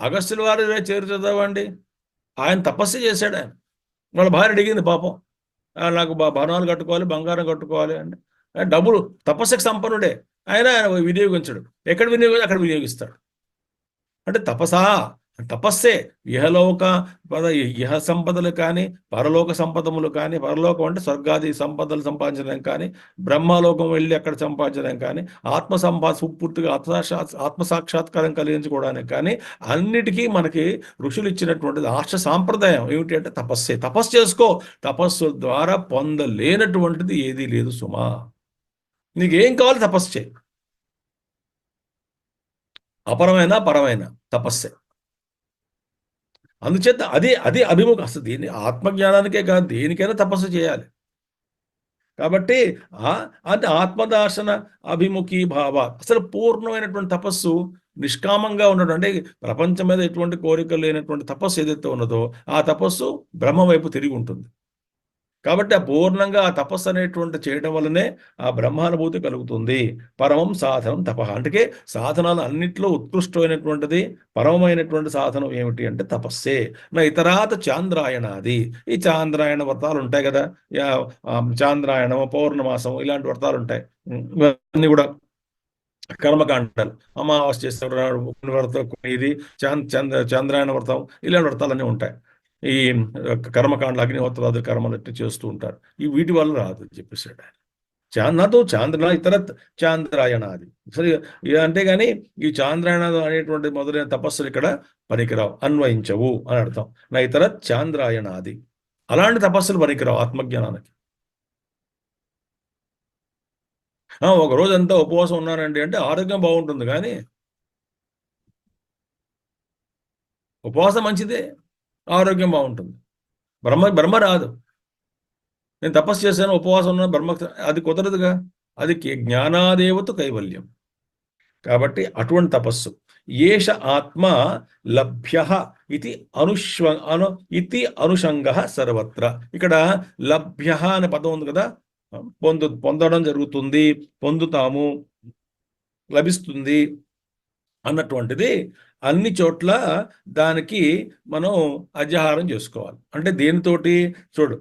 అగస్త్యుల వారి చేరు చదవండి, ఆయన తపస్సు చేశాడు. ఆయన వాళ్ళ భార్య అడిగింది పాపం, నాకు భవనాలు కట్టుకోవాలి, బంగారం కట్టుకోవాలి అంటే డబ్బులు, తపస్సుకి సంపన్నుడే. ఆయన వినియోగించడు. ఎక్కడ వినియోగం అక్కడ వినియోగిస్తాడు. అంటే తపసా, తపస్సే. ఇహలోక ఇహ సంపదలు కానీ, పరలోక సంపదములు కానీ, పరలోకం అంటే స్వర్గాది సంపదలు సంపాదించడం కానీ, బ్రహ్మలోకం వెళ్ళి అక్కడ సంపాదించడం కానీ, పూర్తిగా ఆత్మసాక్షాత్కారం కలిగించుకోవడానికి కానీ, అన్నిటికీ మనకి ఋషులు ఇచ్చినటువంటిది ఆర్ష సాంప్రదాయం ఏమిటి అంటే తపస్సే. తపస్సు చేసుకో. తపస్సు ద్వారా పొందలేనటువంటిది ఏదీ లేదు సుమా. నీకేం కావాలి తపస్సు చేయి. అపరమైన పరమైన తపస్సే. అందుచేత అదే అభిముఖం. అసలు దీన్ని ఆత్మజ్ఞానానికే కాదు, దేనికైనా తపస్సు చేయాలి. కాబట్టి అంటే ఆత్మదర్శన అభిముఖీ భావ, అసలు పూర్ణమైనటువంటి తపస్సు నిష్కామంగా ఉండడం. అంటే ప్రపంచం మీద ఎటువంటి కోరికలు లేనటువంటి తపస్సు ఏదైతే ఉన్నదో ఆ తపస్సు బ్రహ్మ వైపు తిరిగి ఉంటుంది. కాబట్టి ఆ పూర్ణంగా ఆ తపస్సు అనేటువంటి చేయడం వల్లనే ఆ బ్రహ్మానుభూతి కలుగుతుంది. పరమం సాధనం తప. అంటే సాధనాలు అన్నింటిలో ఉత్కృష్టమైనటువంటిది, పరమమైనటువంటి సాధనం ఏమిటి అంటే తపస్సే. నా ఇతరాత చాంద్రాయణాది. ఈ చాంద్రాయణ వ్రతాలు ఉంటాయి కదా, చాంద్రాయణం, పౌర్ణమాసం, ఇలాంటి వ్రతాలు ఉంటాయి. ఇవన్నీ కూడా కర్మకాండాలు. అమావాస్య చేసే వ్రతం, ఇది చంద్రాయణ వ్రతం, ఇలాంటి వ్రతాలన్నీ ఉంటాయి. ఈ కర్మకాండలు, అగ్నిహోత్రాది కర్మలు చేస్తూ ఉంటారు. ఈ వీటి వల్ల రాదు అని చెప్పేసాడు ఆయన. నాతో చాంద్ర ఇతర చాంద్రాయణాది. సరే, అంతేగాని ఈ చాంద్రాయణ అనేటువంటి మొదలైన తపస్సులు ఇక్కడ పనికిరావు, అన్వయించవు అని అర్థం. నా ఇతర చాంద్రాయణాది. అలాంటి తపస్సులు పనికిరావు ఆత్మజ్ఞానానికి. ఒక రోజంతా ఉపవాసం ఉన్నానండి అంటే ఆరోగ్యం బాగుంటుంది, కానీ ఉపవాసం మంచిదే, ఆరోగ్యం బాగుంటుంది. బ్రహ్మ రాదు. నేను తపస్సు చేశాను, ఉపవాసం ఉన్నాను, బ్రహ్మ, అది కుదరదుగా. అది జ్ఞానాదేవత కైవల్యం. కాబట్టి అటువంటి తపస్సు. ఏష ఆత్మ లభ్య ఇది అనుషంగ సర్వత్ర. ఇక్కడ లభ్య అనే పదం ఉంది కదా, పొందడం జరుగుతుంది, పొందుతాము, లభిస్తుంది అన్నటువంటిది అన్ని చోట్ల దానికి మనం అధ్యాహారం చేసుకోవాలి. అంటే దేనితోటి చూడు,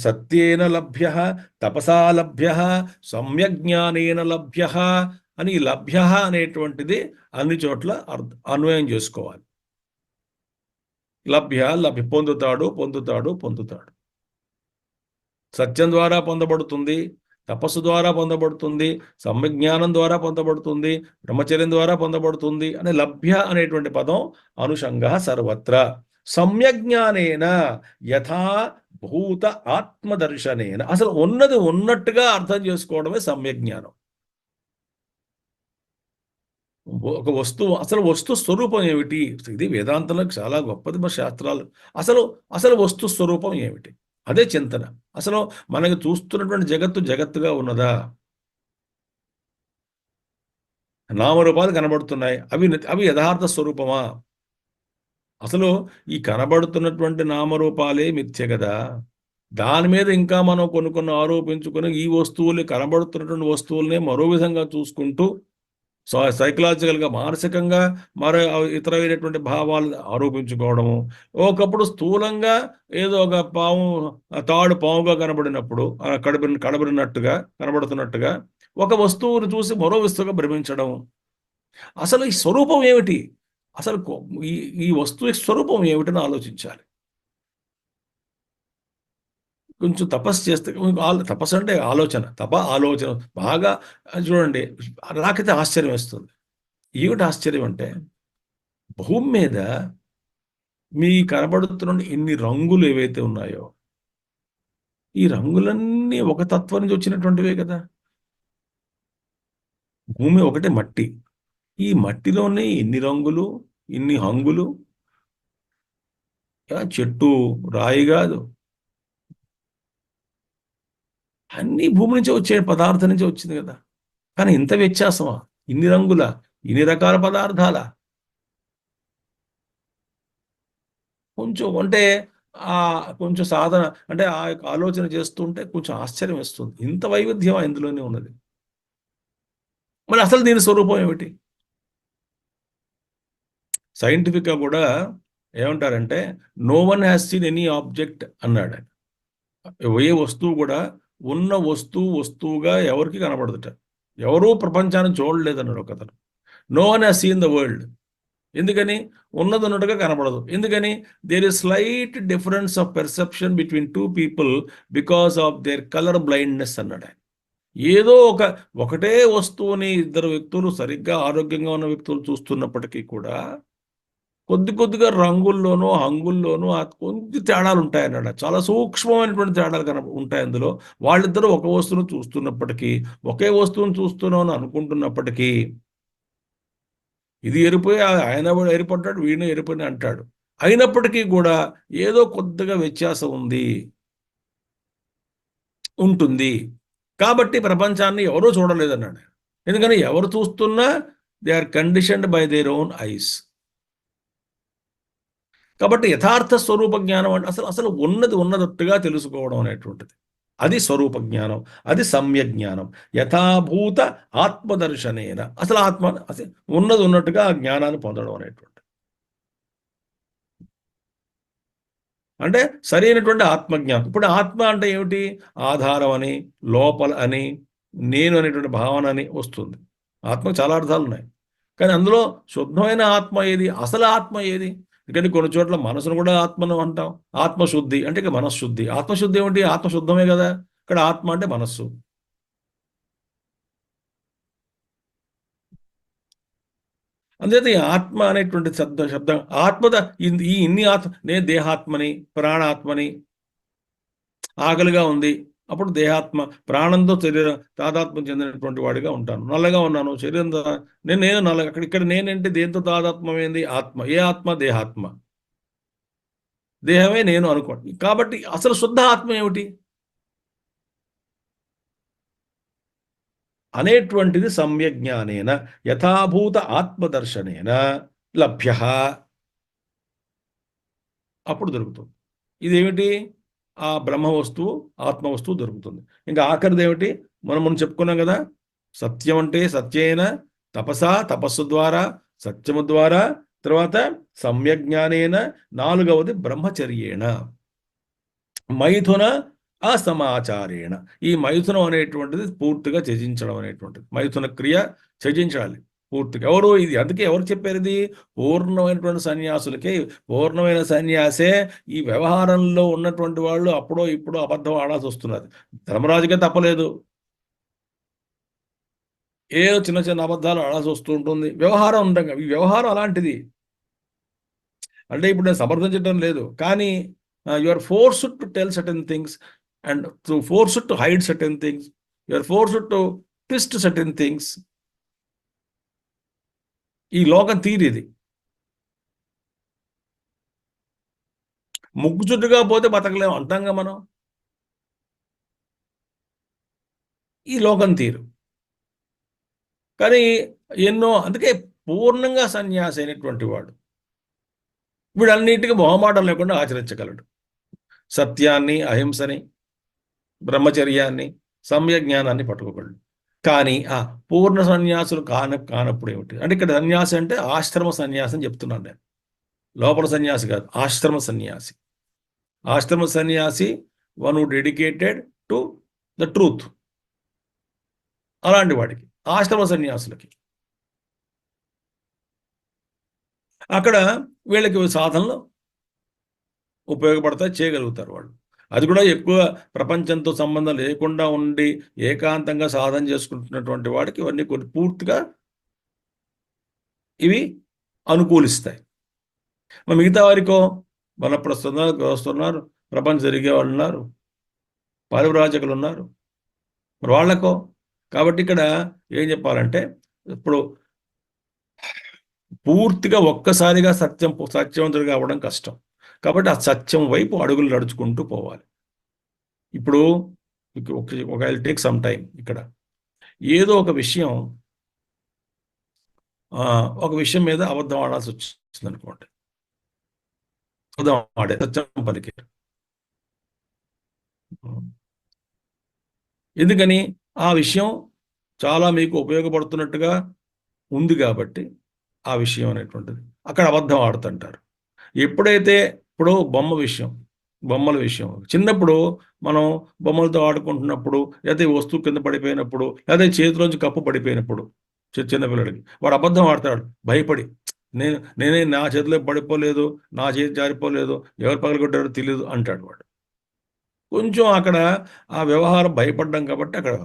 సత్యేన లభ్య, తపసా లభ్య, సమ్యజ్ఞానేన లభ్య అని లభ్య అనేటువంటిది అన్ని చోట్ల అన్వయం చేసుకోవాలి. లభ్య పొందుతాడు. సత్యం ద్వారా పొందబడుతుంది, తపస్సు ద్వారా పొందబడుతుంది, సమ్యజ్ఞానం ద్వారా పొందబడుతుంది, బ్రహ్మచర్యం ద్వారా పొందబడుతుంది అనే లభ్య అనేటువంటి పదం అనుషంగ సర్వత్ర. సమ్యజ్ఞానేన యథాభూత ఆత్మదర్శనేన. అసలు ఉన్నది ఉన్నట్టుగా అర్థం చేసుకోవడమే సమ్యజ్ఞానం. ఒక వస్తువు, అసలు వస్తు స్వరూపం ఏమిటి? ఇది వేదాంతంలో చాలా గొప్పది. మన శాస్త్రాలు అసలు వస్తు స్వరూపం ఏమిటి, అదే చింతన. అసలు మనకు చూస్తున్నటువంటి జగత్తుగా ఉన్నదా? నామరూపాలు కనబడుతున్నాయి, అవి యథార్థ స్వరూపమా? అసలు ఈ కనబడుతున్నటువంటి నామరూపాలే మిథ్య కదా. దాని మీద ఇంకా మనం కొన్ని ఆరోపించుకొని ఈ వస్తువులు, కనబడుతున్నటువంటి వస్తువులనే మరో విధంగా చూసుకుంటూ సైకలాజికల్గా, మానసికంగా మరో ఇతరమైనటువంటి భావాలు ఆరోపించుకోవడము. ఒకప్పుడు స్థూలంగా ఏదో ఒక తాడు పాముగా కనబడినప్పుడు కనబడుతున్నట్టుగా ఒక వస్తువును చూసి మరో వస్తువుగా భ్రమించడం. అసలు ఈ స్వరూపం ఏమిటి? అసలు ఈ వస్తువు స్వరూపం ఏమిటని ఆలోచించాలి. కొంచెం తపస్సు చేస్తే, తపస్సు అంటే ఆలోచన, ఆలోచన బాగా చూడండి. నాకైతే ఆశ్చర్యం వేస్తుంది. ఏమిటి ఆశ్చర్యం అంటే, భూమి మీద మీ కనబడుతున్న ఇన్ని రంగులు ఏవైతే ఉన్నాయో, ఈ రంగులన్నీ ఒక తత్వం నుంచి వచ్చినటువంటివే కదా. భూమి ఒకటే మట్టి. ఈ మట్టిలోనే ఇన్ని రంగులు, ఇన్ని హంగులు. చెట్టు రాయి కాదు, అన్ని భూమి నుంచి వచ్చే పదార్థం నుంచి వచ్చింది కదా. కానీ ఇంత వ్యత్యాసమా? ఇన్ని రంగుల, ఇన్ని రకాల పదార్థాల. కొంచెం అంటే ఆ కొంచెం సాధన అంటే ఆ యొక్క ఆలోచన చేస్తుంటే కొంచెం ఆశ్చర్యం వేస్తుంది. ఇంత వైవిధ్యం ఇందులోనే ఉన్నది. మరి అసలు దీని స్వరూపం ఏమిటి? సైంటిఫిక్గా కూడా ఏమంటారంటే, no one has seen any object అన్నాడు ఆయన. ఏ వస్తువు కూడా ఉన్న వస్తువుగా ఎవరికి కనబడదుట. ఎవరూ ప్రపంచాన్ని చూడలేదన్నాడు ఒకతను. No one has seen the world. ఎందుకని? ఉన్నది ఉన్నట్టుగా కనబడదు. ఎందుకని? There is slight difference of perception between two people because of their colour blindness అన్నాడు ఆయన. ఏదో ఒకటే వస్తువుని ఇద్దరు వ్యక్తులు సరిగ్గా ఆరోగ్యంగా ఉన్న వ్యక్తులు చూస్తున్నప్పటికీ కూడా కొద్దిగా రంగుల్లోనూ హంగుల్లోనూ కొద్ది తేడాలు ఉంటాయన్నాడు. చాలా సూక్ష్మమైనటువంటి తేడాలు ఉంటాయి అందులో. వాళ్ళిద్దరూ ఒక వస్తువును చూస్తున్నప్పటికీ, ఒకే వస్తువును చూస్తున్నామని అనుకుంటున్నప్పటికీ, ఇది ఎరిపోయి ఆయన ఎరిపడ్డాడు, వీడిని ఎరిపోయి అంటాడు. అయినప్పటికీ కూడా ఏదో కొద్దిగా వ్యత్యాసం ఉంటుంది. కాబట్టి ప్రపంచాన్ని ఎవరూ చూడలేదన్నాడు. ఎందుకని ఎవరు చూస్తున్నా they are conditioned by their own eyes. కాబట్టి యథార్థ స్వరూప జ్ఞానం అంటే అసలు అసలు ఉన్నదట్టుగా తెలుసుకోవడం అనేటువంటిది. అది స్వరూప జ్ఞానం, అది సమ్యక్ జ్ఞానం. యథాభూత ఆత్మదర్శనేన అసలు అసలు ఉన్నది ఉన్నట్టుగా ఆ జ్ఞానాన్ని పొందడం అనేటువంటి అంటే సరైనటువంటి ఆత్మజ్ఞానం. ఇప్పుడు ఆత్మ అంటే ఏమిటి? ఆధారం అని, లోపల అని, నేను అనేటువంటి భావన అని వస్తుంది. ఆత్మకు చాలా అర్థాలు ఉన్నాయి. కానీ అందులో శుద్ధమైన ఆత్మ ఏది? అసలు ఆత్మ ఏది? ఎందుకంటే కొన్ని చోట్ల మనసును కూడా ఆత్మను అంటాం. ఆత్మశుద్ధి అంటే ఇక మనశ్శుద్ధి. ఆత్మశుద్ధి ఏమిటి? ఆత్మశుద్ధమే కదా. ఇక్కడ ఆత్మ అంటే మనస్సు. అందుచేత ఈ ఆత్మ అనేటువంటి శబ్దం ఆత్మద ఈ ఇన్ని ఆత్మ నేను దేహాత్మని, ప్రాణాత్మని, ఆకలిగా ఉంది అప్పుడు దేహాత్మ ప్రాణంతో శరీరం తాదాత్మ్యం చెందినటువంటి వాడిగా ఉంటాను. నల్లగా ఉన్నాను శరీరం నేను నల్లగా ఇక్కడ నేనంటే దేంతో తాదాత్మ్యమైంది? ఆత్మ. ఏ ఆత్మ? దేహాత్మ. దేహమే నేను అనుకోండి. కాబట్టి అసలు శుద్ధ ఆత్మ ఏమిటి అనేటువంటిది సమ్యజ్ఞానేన యథాభూత ఆత్మదర్శనేన లభ్య. అప్పుడు దొరుకుతుంది. ఇదేమిటి? ఆ బ్రహ్మ వస్తువు, ఆత్మ వస్తువు దొరుకుతుంది. ఇంకా ఆఖరిది ఏమిటి? మనం చెప్పుకున్నాం కదా, సత్యం అంటే సత్యేన తపసా, తపస్సు ద్వారా, సత్యము ద్వారా, తర్వాత సమ్యజ్ఞానేన, నాలుగవది బ్రహ్మచర్యేణ, మైథున అసమాచారేణ. ఈ మైథునం అనేటువంటిది పూర్తిగా త్యజించడం అనేటువంటిది. మైథున క్రియ త్యజించాలి పూర్తిగా. ఎవరు ఇది? అందుకే ఎవరు చెప్పారు ఇది? పూర్ణమైనటువంటి సన్యాసులకే. పూర్ణమైన సన్యాసే ఈ వ్యవహారంలో ఉన్నటువంటి వాళ్ళు అప్పుడో ఇప్పుడో అబద్ధం ఆడాల్సి వస్తున్నది. ధర్మరాజుకే తప్పలేదు. ఏదో చిన్న చిన్న అబద్ధాలు ఆడాల్సి వస్తూ ఉంటుంది. వ్యవహారం ఉండగా ఈ వ్యవహారం అలాంటిది. అంటే ఇప్పుడు నేను సమర్థించడం లేదు, కానీ you are forced to tell certain things and forced to hide certain things. You are forced to twist certain things. ఈ లోకం తీరిది. ముగ్గు చుట్టుగా పోతే బతకలేము అంటాంగా మనం. ఈ లోకం తీరు. కానీ అందుకే పూర్ణంగా సన్యాసి అయినటువంటి వాడు వీడన్నిటికీ మొహమాటం లేకుండా ఆచరించగలడు. సత్యాన్ని, అహింసని, బ్రహ్మచర్యాన్ని, సమ్యజ్ఞానాన్ని పట్టుకోగలడు. కానీ ఆ పూర్ణ సన్యాసులు కానప్పుడు ఏమిటి అంటే, ఇక్కడ సన్యాసి అంటే ఆశ్రమ సన్యాసి అని చెప్తున్నాను నేను. లోపల సన్యాసి కాదు, ఆశ్రమ సన్యాసి. ఆశ్రమ సన్యాసి one who dedicated to the truth. అలాంటి వాడికి, ఆశ్రమ సన్యాసులకి అక్కడ వీళ్ళకి సాధనలు ఉపయోగపడతాయి, చేయగలుగుతారు వాళ్ళు. అది కూడా ఎక్కువ ప్రపంచంతో సంబంధం లేకుండా ఉండి ఏకాంతంగా సాధన చేసుకుంటున్నటువంటి వాడికి ఇవన్నీ కొన్ని పూర్తిగా ఇవి అనుకూలిస్తాయి. మరి మిగతా వారికో వనప్రస్తున్నారు, గృహస్తున్నారు, ప్రపంచం జరిగే వాళ్ళు ఉన్నారు, పారివ్రాజకులు ఉన్నారు, మరి వాళ్ళకో. కాబట్టి ఇక్కడ ఏం చెప్పాలంటే, ఇప్పుడు పూర్తిగా ఒక్కసారిగా సత్యవంతుడిగా అవ్వడం కష్టం. కాబట్టి ఆ సత్యం వైపు అడుగులు నడుచుకుంటూ పోవాలి. ఇప్పుడు ఒక టేక్ సమ్ టైం. ఇక్కడ ఏదో ఒక విషయం మీద అబద్ధం ఆడాల్సి వచ్చింది అనుకోండి. అబద్ధం ఆడే సత్యం పలికారు. ఎందుకని? ఆ విషయం చాలా మీకు ఉపయోగపడుతున్నట్టుగా ఉంది కాబట్టి ఆ విషయం అనేటువంటిది అక్కడ అబద్ధం ఆడుతుంటారు. ఎప్పుడైతే ఇప్పుడు బొమ్మల విషయం చిన్నప్పుడు మనం బొమ్మలతో ఆడుకుంటున్నప్పుడు, లేదా ఈ వస్తువు కింద పడిపోయినప్పుడు, లేదా చేతిలోంచి కప్పు పడిపోయినప్పుడు, చిన్నపిల్లడికి వాడు అబద్ధం ఆడతాడు భయపడి. నేనే నా చేతిలో పడిపోలేదు, నా చేతి జారిపోలేదు, ఎవరు పగలగొట్టారో తెలియదు అంటాడు వాడు. కొంచెం అక్కడ ఆ వ్యవహారం భయపడ్డాం కాబట్టి అక్కడ.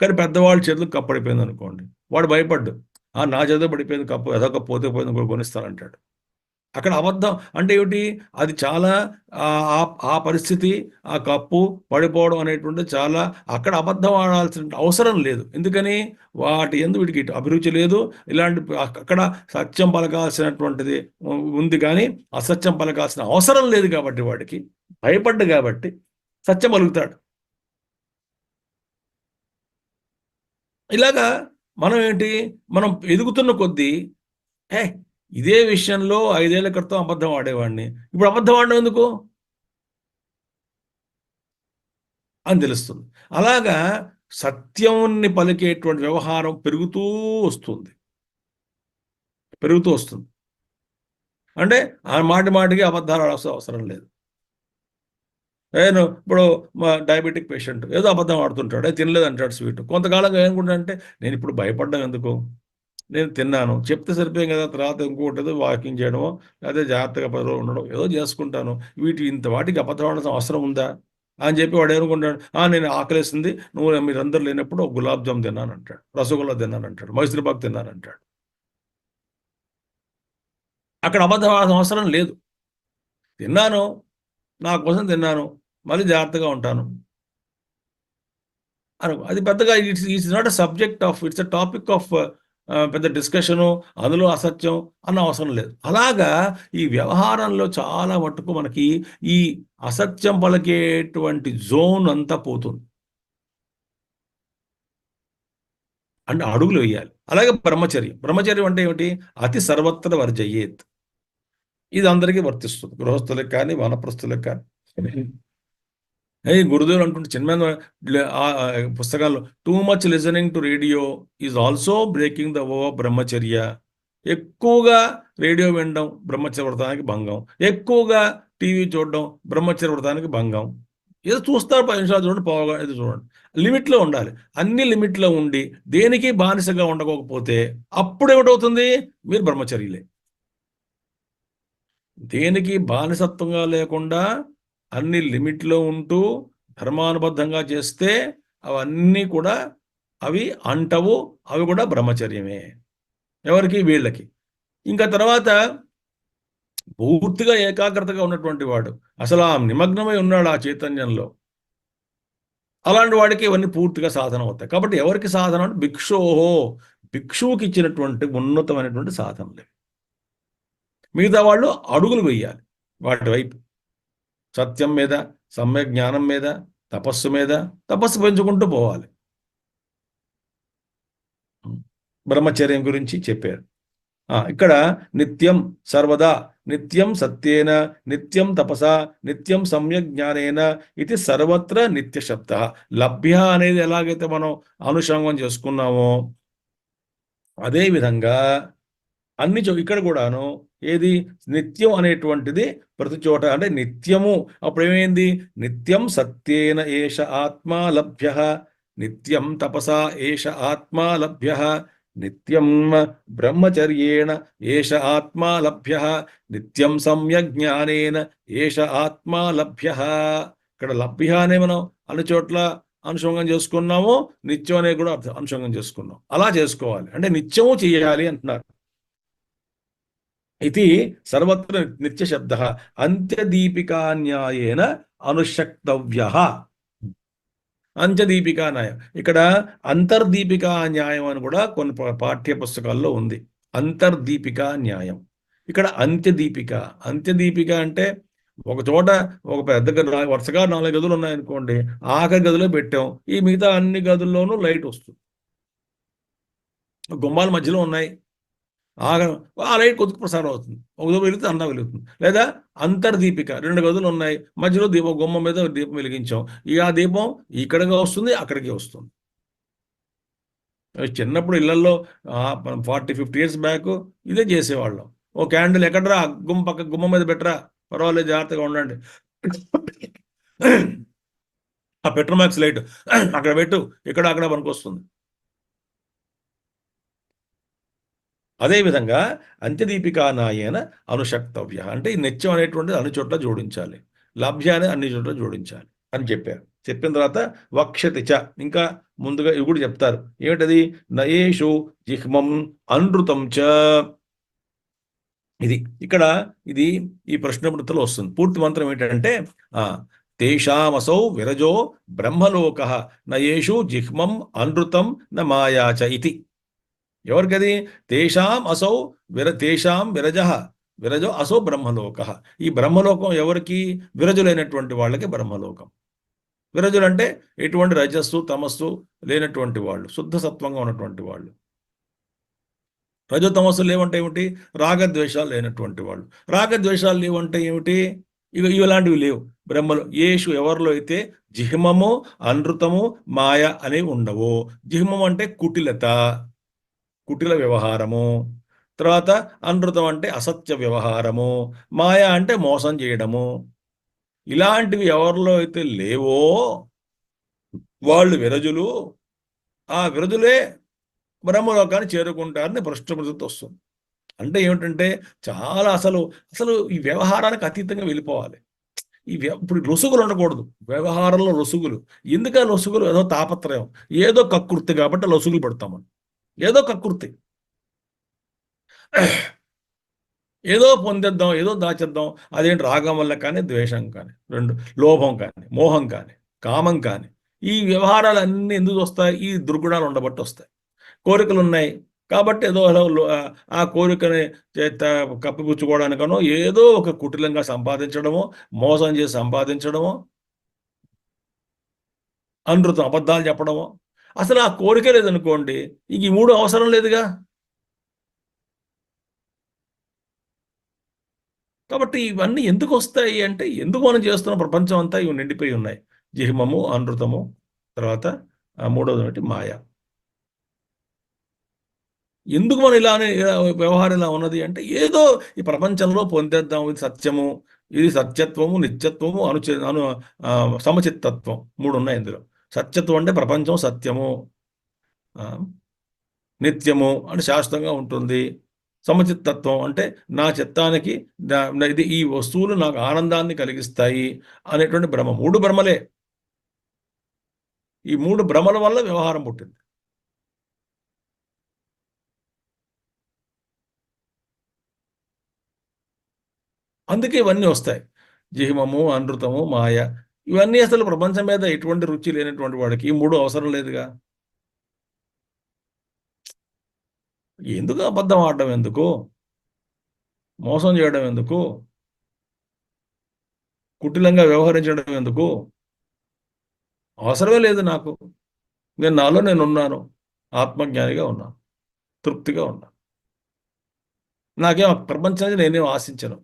కానీ పెద్దవాళ్ళ చేతులకు కప్పు పడిపోయింది అనుకోండి, వాడు భయపడ్డు. నా చేతిలో పడిపోయింది కప్పు, ఏదో కప్పు పోతే పోయింది కూడా కొనిస్తానంటాడు. అక్కడ అబద్ధం అంటే ఏమిటి? అది చాలా ఆ పరిస్థితి, ఆ కప్పు పడిపోవడం అనేటువంటిది చాలా, అక్కడ అబద్ధం ఆడాల్సిన అవసరం లేదు. ఎందుకని? వాటి యందు వీటికి అభిరుచి లేదు. ఇలాంటి అక్కడ సత్యం పలకాల్సినటువంటిది ఉంది, కానీ అసత్యం పలకాల్సిన అవసరం లేదు. కాబట్టి వాడికి భయపడ్డు కాబట్టి సత్యం పలుకుతాడు. ఇలాగా మనం ఏంటి, మనం ఎదుగుతున్న కొద్దీ ఏ ఇదే విషయంలో 5 ఏళ్ల క్రితం అబద్ధం ఆడేవాడిని, ఇప్పుడు అబద్ధం ఆడడం ఎందుకు అని తెలుస్తుంది. అలాగా సత్యంని పలికేటువంటి వ్యవహారం వస్తుంది పెరుగుతూ వస్తుంది. అంటే ఆ మాటికి అబద్ధాలు ఆడాల్సిన అవసరం లేదు. నేను ఇప్పుడు డయాబెటిక్ పేషెంట్ ఏదో అబద్ధం ఆడుతుంటాడు, తినలేదు అంటాడు స్వీట్. కొంతకాలంగా ఏమనుకుంటాడంటే, నేను ఇప్పుడు భయపడ్డం ఎందుకు, నేను తిన్నాను చెప్తే సరిపోయాం కదా, తర్వాత ఇంకోటి ఏదో వాకింగ్ చేయడమో, అదే జాగ్రత్తగా 10 రోజులు ఉండడం ఏదో చేసుకుంటాను, ఇంత వాటికి అబద్ధం ఆడాల్సిన అవసరం ఉందా అని చెప్పి వాడు ఏమనుకుంటాడు, నేను ఆకలేసింది, మీరందరూ లేనప్పుడు ఒక గులాబ్ జామ్ తిన్నాను అంటాడు, రసగుల్లా తిన్నాను అంటాడు, మైసూర్ తిన్నాను అంటాడు. అక్కడ అబద్ధం ఆడాల్సిన అవసరం లేదు. తిన్నాను, నా కోసం తిన్నాను, మళ్ళీ జాగ్రత్తగా ఉంటాను అది పెద్దగా it's not a subject of, it's a topic of పెద్ద డిస్కషను, అందులో అసత్యం అన్న అవసరం లేదు. అలాగా ఈ వ్యవహారంలో చాలా మటుకు మనకి ఈ అసత్యం పలికేటువంటి జోన్ అంతా పోతుంది. అంటే అడుగులు వేయాలి. అలాగే బ్రహ్మచర్యం అంటే ఏమిటి? అతి సర్వత్ర వర్జయేత్. ఇది అందరికీ వర్తిస్తుంది, గృహస్థులకు కానీ వానప్రస్థులకు కానీ. గురుదేవులు అంటుంటే చిన్న పుస్తకాల్లో, too much listening to radio is also breaking the ఓ బ్రహ్మచర్య. ఎక్కువగా రేడియో వినడం బ్రహ్మచర్య వ్రతానికి భంగం, ఎక్కువగా టీవీ చూడడం బ్రహ్మచర్య వ్రతానికి భంగం. ఏదో చూస్తారు 10 నిమిషాలు చూడండి, పోగా ఏదో చూడండి, లిమిట్లో ఉండాలి. అన్ని లిమిట్లో ఉండి దేనికి బానిసగా ఉండకపోతే అప్పుడు ఏమిటవుతుంది? మీరు బ్రహ్మచర్యలే. దేనికి బానిసత్వంగా లేకుండా అన్ని లిమిట్లో ఉంటూ ధర్మానుబద్ధంగా చేస్తే అవన్నీ కూడా అవి అంటవు, అవి కూడా బ్రహ్మచర్యమే. ఎవరికి? వీళ్ళకి. ఇంకా తర్వాత పూర్తిగా ఏకాగ్రతగా ఉన్నటువంటి వాడు, అసలు ఆ నిమగ్నమై ఉన్నాడు ఆ చైతన్యంలో, అలాంటి వాడికి ఇవన్నీ పూర్తిగా సాధన అవుతాయి. కాబట్టి ఎవరికి సాధన అంటే భిక్షువుకి ఇచ్చినటువంటి ఉన్నతమైనటువంటి సాధనలే. మిగతా వాళ్ళు అడుగులు వేయాలి వాటి వైపు, సత్యం మీద, సమ్యక్ జ్ఞానం మీద, తపస్సు మీద. తపస్సు పెంచుకుంటూ పోవాలి. బ్రహ్మచర్యం గురించి చెప్పారు. ఇక్కడ నిత్యం సర్వదా, నిత్యం సత్యేన, నిత్యం తపసా, నిత్యం సమ్యక్ జ్ఞానేన ఇది సర్వత్ర నిత్య శబ్ద. లభ్య అనేది ఎలాగైతే మనం అనుషంగం చేసుకున్నామో అదేవిధంగా ఇక్కడ కూడాను ఏది నిత్యం అనేటువంటిది ప్రతి చోట, అంటే నిత్యము. అప్పుడు ఏమైంది? నిత్యం సత్యేన ఏష ఆత్మా లభ్య, నిత్యం తపసా ఏష ఆత్మా లభ్య, నిత్యం బ్రహ్మచర్యేణ ఏష ఆత్మా లభ్య, నిత్యం సమ్యజ్ఞానేన ఏష ఆత్మా లభ్య. ఇక్కడ లభ్య అనే మనం అన్ని చోట్ల అనుషంగం చేసుకున్నాము, నిత్యం అనే కూడా అనుషంగం చేసుకున్నాం. అలా చేసుకోవాలి, అంటే నిత్యము చేయాలి అంటున్నారు. ఇది సర్వత్ర నిత్యశబ్ద అంత్యదీపికా న్యాయేన అనుషక్తవ్య. అంత్యదీపికా న్యాయం ఇక్కడ అంతర్దీపికా న్యాయం అని కూడా కొన్ని పాఠ్య పుస్తకాల్లో ఉంది. అంతర్దీపికా న్యాయం. ఇక్కడ అంత్యదీపిక. అంత్యదీపిక అంటే ఒక చోట ఒక పెద్ద వరుసగా 4 గదులు ఉన్నాయనుకోండి, ఆఖరి గదిలో పెట్టాం, ఈ మిగతా అన్ని గదుల్లోనూ లైట్ వస్తుంది. గుమ్మాల మధ్యలో ఉన్నాయి, ఆగ ఆ లైట్ కొద్దిగా ప్రసారం అవుతుంది, ఒక దూరం వెళితే అన్నా వెలుగుతుంది. లేదా అంతర్దీపిక, 2 గదులు ఉన్నాయి, మధ్యలో దీపం, గుమ్మం మీద దీపం వెలిగించాం, ఈ ఆ దీపం ఇక్కడికి వస్తుంది, అక్కడికి వస్తుంది. చిన్నప్పుడు ఇళ్లలో 40-50 ఇయర్స్ బ్యాక్ ఇదే చేసేవాళ్ళం. ఓ క్యాండిల్ ఎక్కడరా, గుమ్మం మీద పెట్టరా, పర్వాలేదు జాగ్రత్తగా ఉండండి, ఆ పెట్రోమాక్స్ లైట్ అక్కడ పెట్టు, ఇక్కడ అక్కడ పనికొస్తుంది. అదేవిధంగా అంత్యదీపికా నాయన అనుషక్తవ్య అంటే ఈ నిత్యం అనేటువంటిది అన్ని చోట్ల జోడించాలి, లభ్యాన్ని అన్ని చోట్ల జోడించాలి అని చెప్పారు. చెప్పిన తర్వాత వక్షతి చ, ఇంకా ముందుగా ఇవి కూడా చెప్తారు. ఏమిటది? నయేషు జిహ్మం అనృతం చ. ఇది ఇక్కడ ఇది ఈ ప్రశ్నమృతలో వస్తుంది. పూర్తి మంత్రం ఏంటంటే తేషామసౌ విరజో బ్రహ్మలోక నయేషు జిహ్మం అనృతం న మాయాచ ఇది. ఎవరికది? తేషాం అసౌ తేషాం విరజో అసౌ బ్రహ్మలోక. ఈ బ్రహ్మలోకం ఎవరికి? విరజులైనటువంటి వాళ్ళకి బ్రహ్మలోకం. విరజులు అంటే ఎటువంటి రజస్సు తమస్సు లేనటువంటి వాళ్ళు, శుద్ధ సత్వంగా ఉన్నటువంటి వాళ్ళు. రజో తమస్సు లేవంటే ఏమిటి? రాగద్వేషాలు లేనటువంటి వాళ్ళు. రాగద్వేషాలు లేవంటే ఏమిటి? ఇలాంటివి లేవు బ్రహ్మలో. యేషు ఎవరిలో అయితే జిహ్మము అనృతము మాయ అనేవి ఉండవు. జిహ్మం అంటే కుటిలత, కుటిల వ్యవహారము. తర్వాత అనృతం అంటే అసత్య వ్యవహారము. మాయ అంటే మోసం చేయడము. ఇలాంటివి ఎవరిలో అయితే లేవో వాళ్ళు విరజులు. ఆ విరజులే బ్రహ్మలోకాన్ని చేరుకుంటారని ప్రశ్నతో వస్తుంది. అంటే ఏమిటంటే చాలా అసలు అసలు ఈ వ్యవహారానికి అతీతంగా వెళ్ళిపోవాలి. ఇప్పుడు లొసుగులు ఉండకూడదు వ్యవహారంలో. లొసుగులు ఎందుకు? లొసుగులు ఏదో తాపత్రయం, ఏదో కకృతి కాబట్టి లొసుగులు పెడతామని. ఏదో కకృతి, ఏదో పొందేద్దాం, ఏదో దాచేద్దాం. అదేంటి? రాగం వల్ల కానీ, ద్వేషం కానీ, రెండు లోభం కానీ, మోహం కానీ, కామం కానీ, ఈ వ్యవహారాలన్నీ ఎందుకు వస్తాయి? ఈ దుర్గుణాలు ఉండబట్టి వస్తాయి. కోరికలు ఉన్నాయి కాబట్టి ఏదో ఆ కోరికని కప్పిపుచ్చుకోవడానికనో ఏదో ఒక కుటిలంగా సంపాదించడమో, మోసం చేసి సంపాదించడమో, అనృతం అబద్ధాలు చెప్పడమో. అసలు ఆ కోరిక లేదనుకోండి, ఇంక ఈ 3 అవసరం లేదుగా. కాబట్టి ఇవన్నీ ఎందుకు వస్తాయి అంటే, ఎందుకు మనం చేస్తున్న ప్రపంచం అంతా ఇవి నిండిపోయి ఉన్నాయి. జిహ్మము, అనృతము, తర్వాత మూడవది మాయ. ఎందుకు మనం ఇలానే వ్యవహారం ఇలా ఉన్నది అంటే, ఏదో ఈ ప్రపంచంలో పొందేద్దాం, ఇది సత్యము, ఇది సత్యత్వము, నిత్యత్వము, సమచిత్తత్వం 3 ఉన్నాయి ఇందులో. సత్యత్వం అంటే ప్రపంచం సత్యము, నిత్యము అంటే శాశ్వతంగా ఉంటుంది. సమచిత్తత్వం అంటే నా చిత్తానికి ఇది ఈ వస్తువులు నాకు ఆనందాన్ని కలిగిస్తాయి అనేటువంటి భ్రమ. 3 భ్రమలే. ఈ 3 భ్రమల వల్ల వ్యవహారం పుట్టింది. అందుకే ఇవన్నీ వస్తాయి. జిహ్మము, అనృతము, మాయ, ఇవన్నీ అసలు ప్రపంచం మీద ఎటువంటి రుచి లేనటువంటి వాడికి ఈ 3 అవసరం లేదుగా. ఎందుకు అబద్ధం ఆడడం ఎందుకు? మోసం చేయడం ఎందుకు? కుటిలంగా వ్యవహరించడం ఎందుకు? అవసరమే లేదు నాకు. నాలో నేనున్నాను, ఆత్మజ్ఞానిగా ఉన్నాను, తృప్తిగా ఉన్నాను. నాకేం ప్రపంచానికి నేనేం ఆశించను.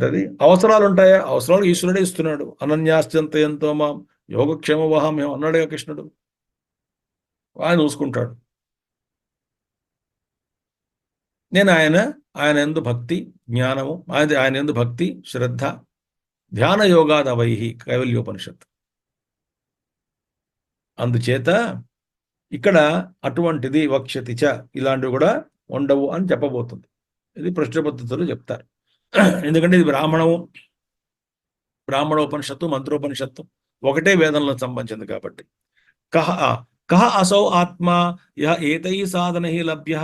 అది అవసరాలు ఉంటాయా? అవసరాలు ఈశ్వరుడే ఇస్తున్నాడు. అనన్యాశ్చంతయంతో మాం యోగక్షేమ వహామ్యం అన్నాడుగా కృష్ణుడు. ఆయన చూసుకుంటాడు. నేను ఆయన యందు భక్తి, జ్ఞానము, ఆయన యందు భక్తి, శ్రద్ధ, ధ్యాన యోగాదవై కైవల్యోపనిషత్. అందుచేత ఇక్కడ అటువంటిది వక్ష్యతి చ ఇలాంటివి కూడా ఉండవు అని చెప్పబోతుంది. ఇది ప్రశ్న పద్ధతులు చెప్తారు. ఎందుకంటే ఇది బ్రాహ్మణోపనిషత్తు, మంత్రోపనిషత్తు ఒకటే వేదంలో సంబంధించింది కాబట్టి. కహ అసౌ ఆత్మ యహ ఏతై సాధనై లభ్య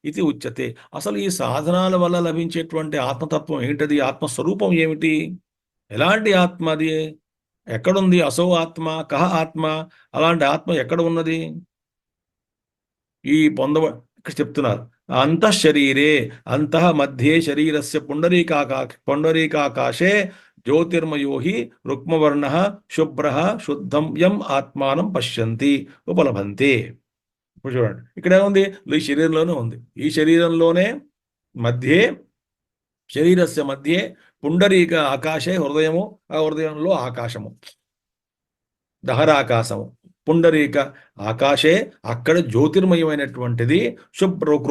ఇది ఉచ్యతే. అసలు ఈ సాధనాల వల్ల లభించేటువంటి ఆత్మతత్వం ఏంటది? ఆత్మస్వరూపం ఏమిటి? ఎలాంటి ఆత్మ అది? ఎక్కడుంది అసౌ ఆత్మ? కహ ఆత్మ? అలాంటి ఆత్మ ఎక్కడ ఉన్నది? ఈ ఇక్కడ చెప్తున్నారు. అంతఃశరీరే, అంతః మధ్యే శరీరస్య పుండరీకాకాశే జ్యోతిర్మయో హి రుక్మవర్ణ శుభ్ర శుద్ధం యం ఆత్మానం పశ్యంతి ఉపలభంతే. ఇప్పుడు చూడండి, ఇక్కడ ఏముంది? ఈ శరీరంలోనే ఉంది. ఈ శరీరంలోనే మధ్యే, శరీరస్య మధ్యే పుండరీక ఆకాశే హృదయము, ఆ హృదయంలో ఆకాశము, దహరాకాశము, పుండరీక ఆకాశే, అక్కడ జ్యోతిర్మయమైనటువంటిది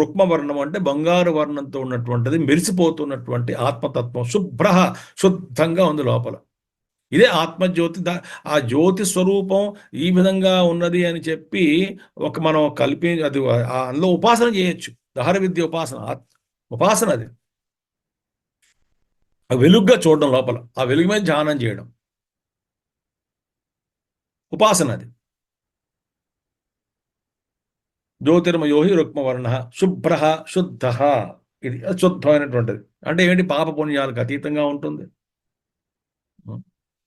రుక్మ వర్ణం అంటే బంగారు వర్ణంతో ఉన్నటువంటిది, మెరిసిపోతున్నటువంటి ఆత్మతత్వం, శుభ్ర శుద్ధంగా ఉంది లోపల. ఇదే ఆత్మజ్యోతి. ఆ జ్యోతి స్వరూపం ఈ విధంగా ఉన్నది అని చెప్పి మనం అది అందులో ఉపాసన చేయొచ్చు. దహర విద్య ఉపాసన, ఉపాసన అది. ఆ వెలుగ్గా చూడడం, లోపల ఆ వెలుగు మీద ధ్యానం చేయడం, ఉపాసన అది. జ్యోతిర్మయోహి రుక్మవర్ణ శుభ్ర శుద్ధ, ఇది శుద్ధమైనటువంటిది. అంటే ఏంటి? పాప పుణ్యాలకు అతీతంగా ఉంటుంది.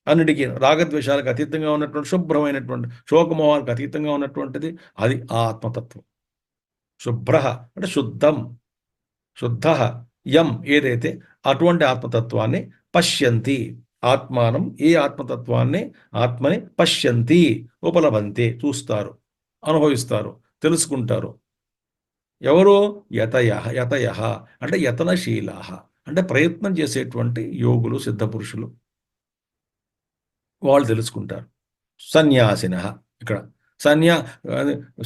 అన్నిటికీ రాగద్వేషాలకు అతీతంగా ఉన్నటువంటి శుభ్రమైనటువంటి, శోకమోహాలకు అతీతంగా ఉన్నటువంటిది అది ఆ ఆత్మతత్వం. శుభ్ర అంటే శుద్ధం, శుద్ధ యం ఏదైతే, అటువంటి ఆత్మతత్వాన్ని పశ్యంతి, ఆత్మానం ఈ ఆత్మతత్వాన్ని, ఆత్మని పశ్యంతి ఉపలభంతే, చూస్తారు, అనుభవిస్తారు, తెలుసుకుంటారు. ఎవరు? యతయ, యతయ అంటే యతనశీల, అంటే ప్రయత్నం చేసేటువంటి యోగులు, సిద్ధపురుషులు, వాళ్ళు తెలుసుకుంటారు. సన్యాసిన, ఇక్కడ Sanya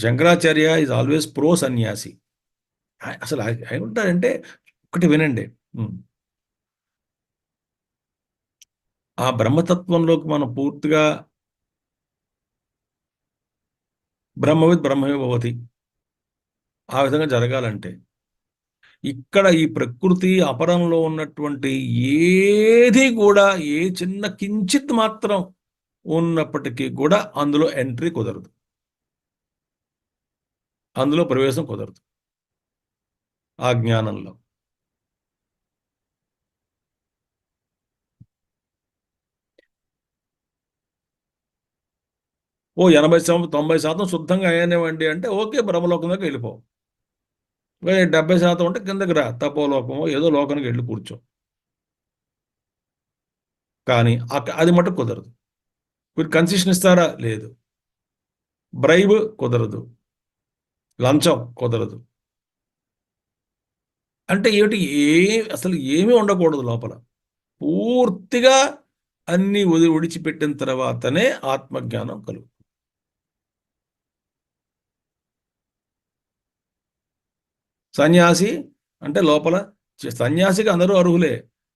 Shankaracharya is always pro సన్యాసి. అసలు అయి ఉంటారంటే ఒకటి వినండి. ఆ బ్రహ్మతత్వంలోకి మనం పూర్తిగా బ్రహ్మవిద్ బ్రహ్మమే భవతి, ఆ విధంగా జరగాలంటే ఇక్కడ ఈ ప్రకృతి అపరంలో ఉన్నటువంటి ఏది కూడా, ఏ చిన్న కించిత్ మాత్రం ఉన్నప్పటికీ కూడా అందులో ఎంట్రీ కుదరదు, అందులో ప్రవేశం కుదరదు ఆ జ్ఞానంలో. ఓ 80-90% శుద్ధంగా అయ్యానేవండి అంటే ఓకే, బ్రహ్మలోకంలోకి వెళ్ళిపో. 70% ఉంటే కిందకి రా, తపోలోకమో ఏదో లోకానికి వెళ్ళి కూర్చో. కానీ అది మటుకు కుదరదు. మీరు కన్సెషన్ ఇస్తారా? లేదు. బ్రైబ్ కుదరదు, లంచం కుదరదు. అంటే ఏమిటి? అసలు ఏమీ ఉండకూడదు లోపల. పూర్తిగా అన్ని విడిచిపెట్టిన తర్వాతనే ఆత్మజ్ఞానం కలుగు. సన్యాసి అంటే లోపల, సన్యాసికి అందరూ అర్హులే,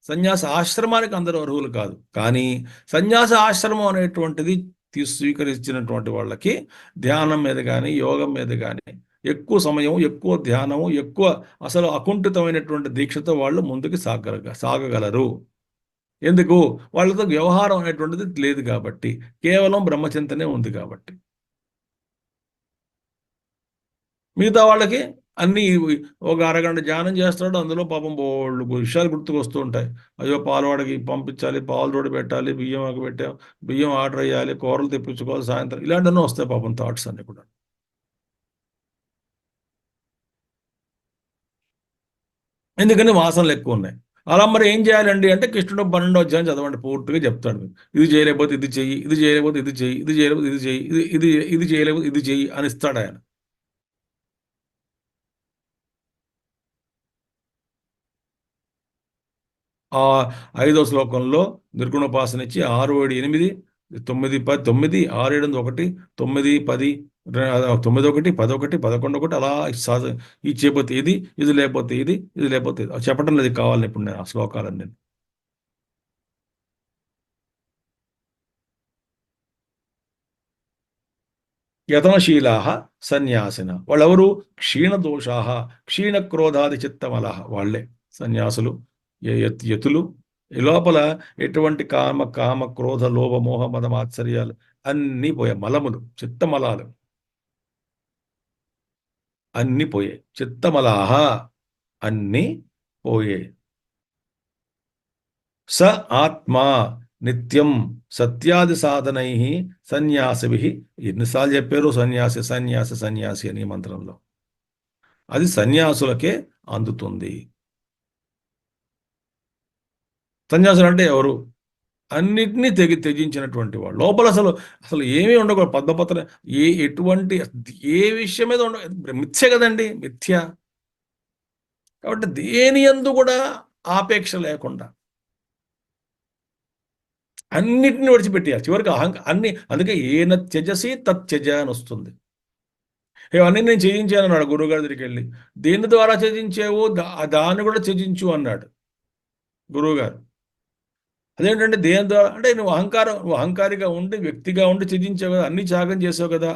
సన్యాస ఆశ్రమానికి అందరూ అర్హులు కాదు. కానీ సన్యాస ఆశ్రమం అనేటువంటిది స్వీకరించినటువంటి వాళ్ళకి ధ్యానం మీద కానీ, యోగం మీద కానీ ఎక్కువ సమయం, ఎక్కువ ధ్యానము, ఎక్కువ అసలు అకుంఠితమైనటువంటి దీక్షతో వాళ్ళు ముందుకు సాగగలరు. ఎందుకు? వాళ్ళతో వ్యవహారం అనేటువంటిది లేదు కాబట్టి, కేవలం బ్రహ్మచింతనే ఉంది కాబట్టి. మిగతా వాళ్ళకి అన్నీ ఒక అరగంట ధ్యానం చేస్తాడు, అందులో పాపం బోళ్ళు విషయాలు గుర్తుకొస్తూ ఉంటాయి. అయ్యో పాలవాడికి పంపించాలి, పాలు తోడు పెట్టాలి, బియ్యం ఆకు పెట్టాం, బియ్యం ఆర్డర్ అయ్యాలి, కూరలు తెప్పించుకోవాలి సాయంత్రం, ఇలాంటివన్నీ వస్తాయి పాపం థాట్స్ అన్ని కూడా. ఎందుకని? వాసనలు ఎక్కువ ఉన్నాయి. అలా మరి ఏం చేయాలండి అంటే కృష్ణుడు 12వ అధ్యాయం చదవండి, పూర్తిగా చెప్తాడు. ఇది చేయలేకపోతే ఇది చెయ్యి, ఇది చేయలేకపోతే ఇది చెయ్యి, ఇది చేయలేకపోతే ఇది చెయ్యి, ఇది ఇది ఇది చేయలేకపోతే ఇది చెయ్యి అని ఇస్తాడు ఆయన. ఆ 5వ శ్లోకంలో నిర్గుణోపాసన ఇచ్చి 6, 7, 8, 9, 10, 9, 6, 7, 1, 9, 10, 9, 1, 11, 11, అలా ఇది చేయకపోతే ఇది, ఇది లేకపోతే ఇది, ఇది లేకపోతే ఇది చెప్పడం లేదు కావాలని ఇప్పుడు నేను ఆ శ్లోకాలన్నీ. యతనశీలా సన్యాసిన, వాళ్ళెవరు? క్షీణదోషా, క్షీణక్రోధాది చిత్తమల, వాళ్ళే సన్యాసులు, యతులు. ఈ లోపల ఎటువంటి కామ కామ క్రోధ లోభ మోహ మద మాత్సర్యాలు అన్నీ పోయే మలములు, చిత్తమలాలు. అన్ని పోయాయి. చిత్తమలాహ అన్ని పోయాయి. స ఆత్మా నిత్యం సత్యాది సాధనై సన్యాసిభి. ఎన్నిసార్లు చెప్పారు సన్యాసి సన్యాసి సన్యాసి అని ఈ మంత్రంలో. అది సన్యాసులకే అందుతుంది. సన్యాసులు అంటే ఎవరు? అన్నిటినీ త్యజించినటువంటి వాడు. లోపల అసలు అసలు ఏమీ ఉండకూడదు. పద్మపత్ర ఎటువంటి ఏ విషయం మీద మిథ్య కదండి, మిథ్య. కాబట్టి దేని యందు కూడా ఆపేక్ష లేకుండా అన్నిటిని విడిచిపెట్టేయాలి చివరికి. అందుకే ఏన త్యజసి తత్యజ అని వస్తుంది. ఇవన్నీ నేను త్యజించాను అన్నాడు గురువుగారి దగ్గరికి వెళ్ళి. దేని ద్వారా త్యజించావు? దాన్ని కూడా త్యజించు అన్నాడు గురువుగారు. అదేంటంటే దేని ద్వారా అంటే నువ్వు అహంకారిగా ఉండి వ్యక్తిగా ఉండి త్యజించావు కదా, అన్ని త్యాగం చేసావు కదా.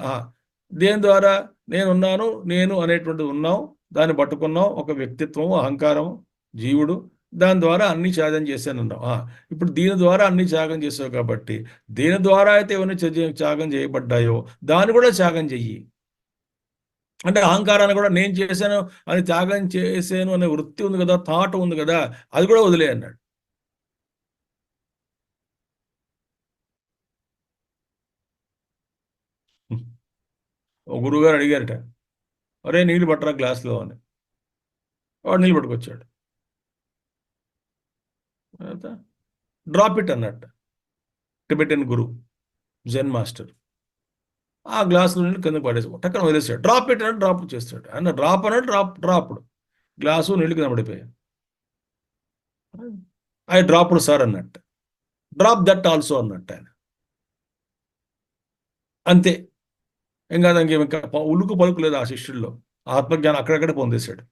దేని ద్వారా? నేనున్నాను, నేను అనేటువంటిది ఉన్నావు, దాన్ని పట్టుకున్నావు, ఒక వ్యక్తిత్వం, అహంకారం, జీవుడు, దాని ద్వారా అన్ని త్యాగం చేశానన్నావు. ఇప్పుడు దీని ద్వారా అన్ని త్యాగం చేసావు కాబట్టి దేని ద్వారా అయితే ఇవన్నీ త్యాగం చేయబడ్డాయో దాన్ని కూడా త్యాగం చెయ్యి. అంటే అహంకారాన్ని కూడా నేను చేశాను అని త్యాగం చేశాను అనే వృత్తి ఉంది కదా, థాట్ ఉంది కదా, అది కూడా వదిలే అన్నాడు. ఓ గురువుగారు అడిగారట, అరే నీళ్ళు పట్టరా గ్లాస్లో అని. వాడు నీళ్ళు పట్టుకొచ్చాడు. డ్రాప్ ఇట్ అన్నట్టు టిబెటన్ గురు, జెన్ మాస్టర్. ఆ గ్లాసులో నీళ్ళు కిందకు పడేసి టక్కన వదిలేసాడు. డ్రాప్ ఇట్ అంటే డ్రాప్ చేస్తాడు. అన్న డ్రాప్ అన్నాడు, డ్రాప్డ్ గ్లాసు నీళ్ళు కింద పడిపోయాయి. ఐ డ్రాప్డ్ సార్ అన్నట్టు. డ్రాప్ దట్ ఆల్సో అన్నట్టు ఆయన. అంతే. ఇంకా దానికి ఇంకా ఉలుకు పలుకు లేదు ఆ శిష్యుల్లో. ఆత్మజ్ఞానం అక్కడక్కడే పొందేశాడు.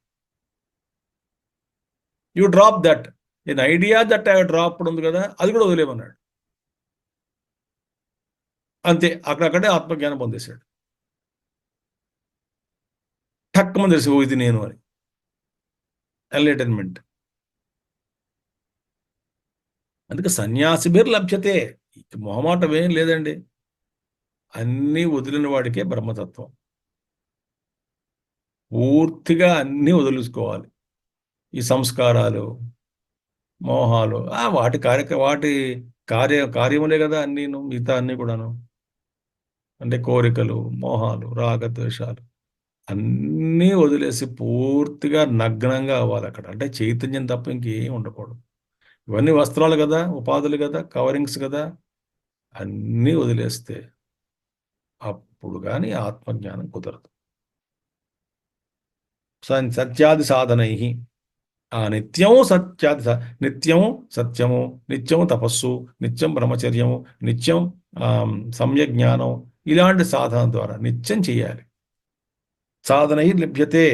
You drop that, an idea that I dropped ఉంది కదా, అది కూడా వదిలేమన్నాడు. అంతే, అక్కడక్కడే ఆత్మజ్ఞానం పొందేశాడు. ఠక్కుమని తెలిసి, ఓ ఇది నేను అని. ఎన్లైటన్మెంట్. అందుకే సన్యాసిభిర్ లభ్యతే. మొహమాటం ఏం లేదండి. అన్నీ వదిలిన వాడికే బ్రహ్మతత్వం. పూర్తిగా అన్నీ వదిలేసుకోవాలి. ఈ సంస్కారాలు, మోహాలు వాటి కార్యములే కదా అన్నీను, మిగతా అన్నీ కూడాను. అంటే కోరికలు, మోహాలు, రాగద్వేషాలు అన్నీ వదిలేసి పూర్తిగా నగ్నంగా అవ్వాలి అక్కడ. అంటే చైతన్యం తప్ప ఇంకేం ఉండకూడదు. ఇవన్నీ వస్త్రాలు కదా, ఉపాధులు కదా, కవరింగ్స్ కదా, అన్నీ వదిలేస్తే అప్పుడు కానీ ఆత్మజ్ఞానం కుదరదు. సత్యాది సాధనై నిత్యము నిత్యము సత్యము, నిత్యము తపస్సు, నిత్యం బ్రహ్మచర్యము, నిత్యం సమ్యక్ జ్ఞానం, ఇలాంటి సాధన ద్వారా నిత్యం చేయాలి. సాధనై లభ్యతే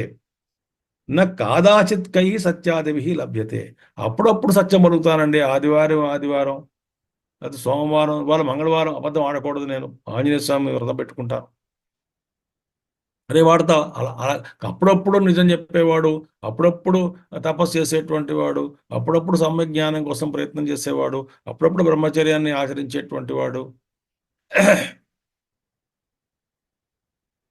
నా కాదాచిత్ కై సత్యాదివి లభ్యతే. అప్పుడప్పుడు సత్యం పలుకుతానండి. ఆదివారం అది సోమవారం, వాళ్ళ మంగళవారం అబద్ధం ఆడకూడదు. నేను ఆంజనేయ స్వామి వ్రతం పెట్టుకుంటాను. అరే వాడతా అలా అప్పుడప్పుడు నిజం చెప్పేవాడు, అప్పుడప్పుడు తపస్సు చేసేటువంటి వాడు, అప్పుడప్పుడు సమ్యక్ జ్ఞానం కోసం ప్రయత్నం చేసేవాడు, అప్పుడప్పుడు బ్రహ్మచర్యాన్ని ఆచరించేటువంటి వాడు.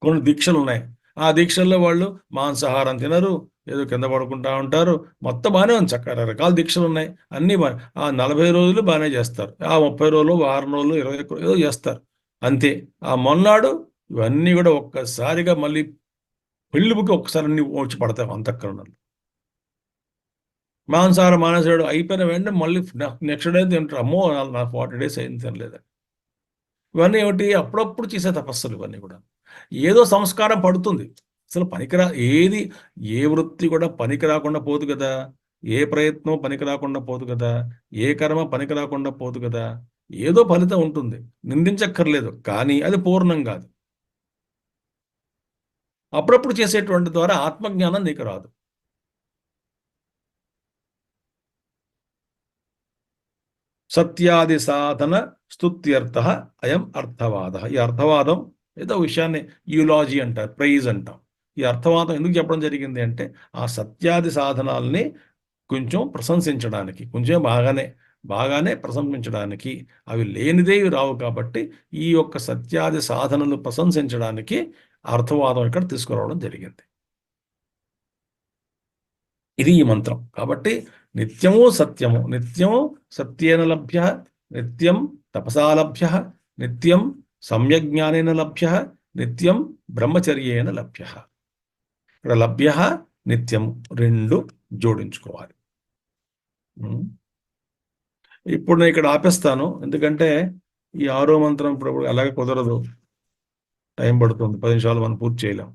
కొన్ని దీక్షలు ఉన్నాయి. ఆ దీక్షల్లో వాళ్ళు మాంసాహారం తినరు, ఏదో కింద పడుకుంటా ఉంటారు. మొత్తం బాగానే ఉంది, చక్కగా రకరకాల దీక్షలు ఉన్నాయి. అన్నీ 40 రోజులు బాగానే చేస్తారు. ఆ 30 రోజులు, వారం రోజులు, 21 ఏదో చేస్తారు అంతే. ఆ మొన్నాడు ఇవన్నీ కూడా ఒక్కసారిగా మళ్ళీ పెళ్ళికి ఒక్కసారి అన్ని వచ్చి పడతాయి అంతఃకరణలు. మాంసాహారం మానేసాడు, అయిపోయిన వెంటనే మళ్ళీ నెక్స్ట్ డే తింటారు. అమ్మో నాకు 40 days అయింది తినలేదు. ఇవన్నీ ఏమిటి? అప్పుడప్పుడు చేసే తపస్సులు ఇవన్నీ కూడా. ఏదో సంస్కారం పడుతుంది. అసలు ఏది, ఏ వృత్తి కూడా పనికి రాకుండా పోదు కదా, ఏ ప్రయత్నం పనికి రాకుండా పోదు కదా, ఏ కర్మ పనికి రాకుండా పోదు కదా. ఏదో ఫలితం ఉంటుంది, నిందించక్కర్లేదు. కానీ అది పూర్ణం కాదు. అప్పుడప్పుడు చేసేటువంటి ద్వారా ఆత్మజ్ఞానం నీకు రాదు. సత్యాది సాధన స్తుత్యర్థ అయం అర్థవాద. ఈ అర్థవాదం ఏదో విషయాన్ని యూలాజీ అంటారు, ప్రైజ్ అంటాం. ఈ అర్థవాదం ఎందుకు చెప్పడం జరిగింది అంటే ఆ సత్యాది సాధనాల్ని కొంచెం ప్రశంసించడానికి, కొంచెం బాగానే ప్రశంసించడానికి. అవి లేనిదేవి రావు కాబట్టి ఈ యొక్క సత్యాది సాధనలు ప్రశంసించడానికి అర్థవాదం ఇక్కడ తీసుకురావడం జరిగింది. ఇది ఈ మంత్రం. కాబట్టి నిత్యము సత్యము, నిత్యము సత్యేన లభ్య, నిత్యం తపసా లభ్య, నిత్యం సమ్యజ్ఞానేన లభ్య, నిత్యం బ్రహ్మచర్యేన లభ్య. ఇక్కడ లభ్య నిత్యం రెండు జోడించుకోవాలి. ఉం. ఇప్పుడు నేను ఇక్కడ ఆపేస్తాను, ఎందుకంటే ఈ ఆరో మంత్రం ఇప్పుడు అలాగే కుదరదు, టైం పడుతుంది, 10 నిమిషాలు మనం పూర్తి చేయలేం.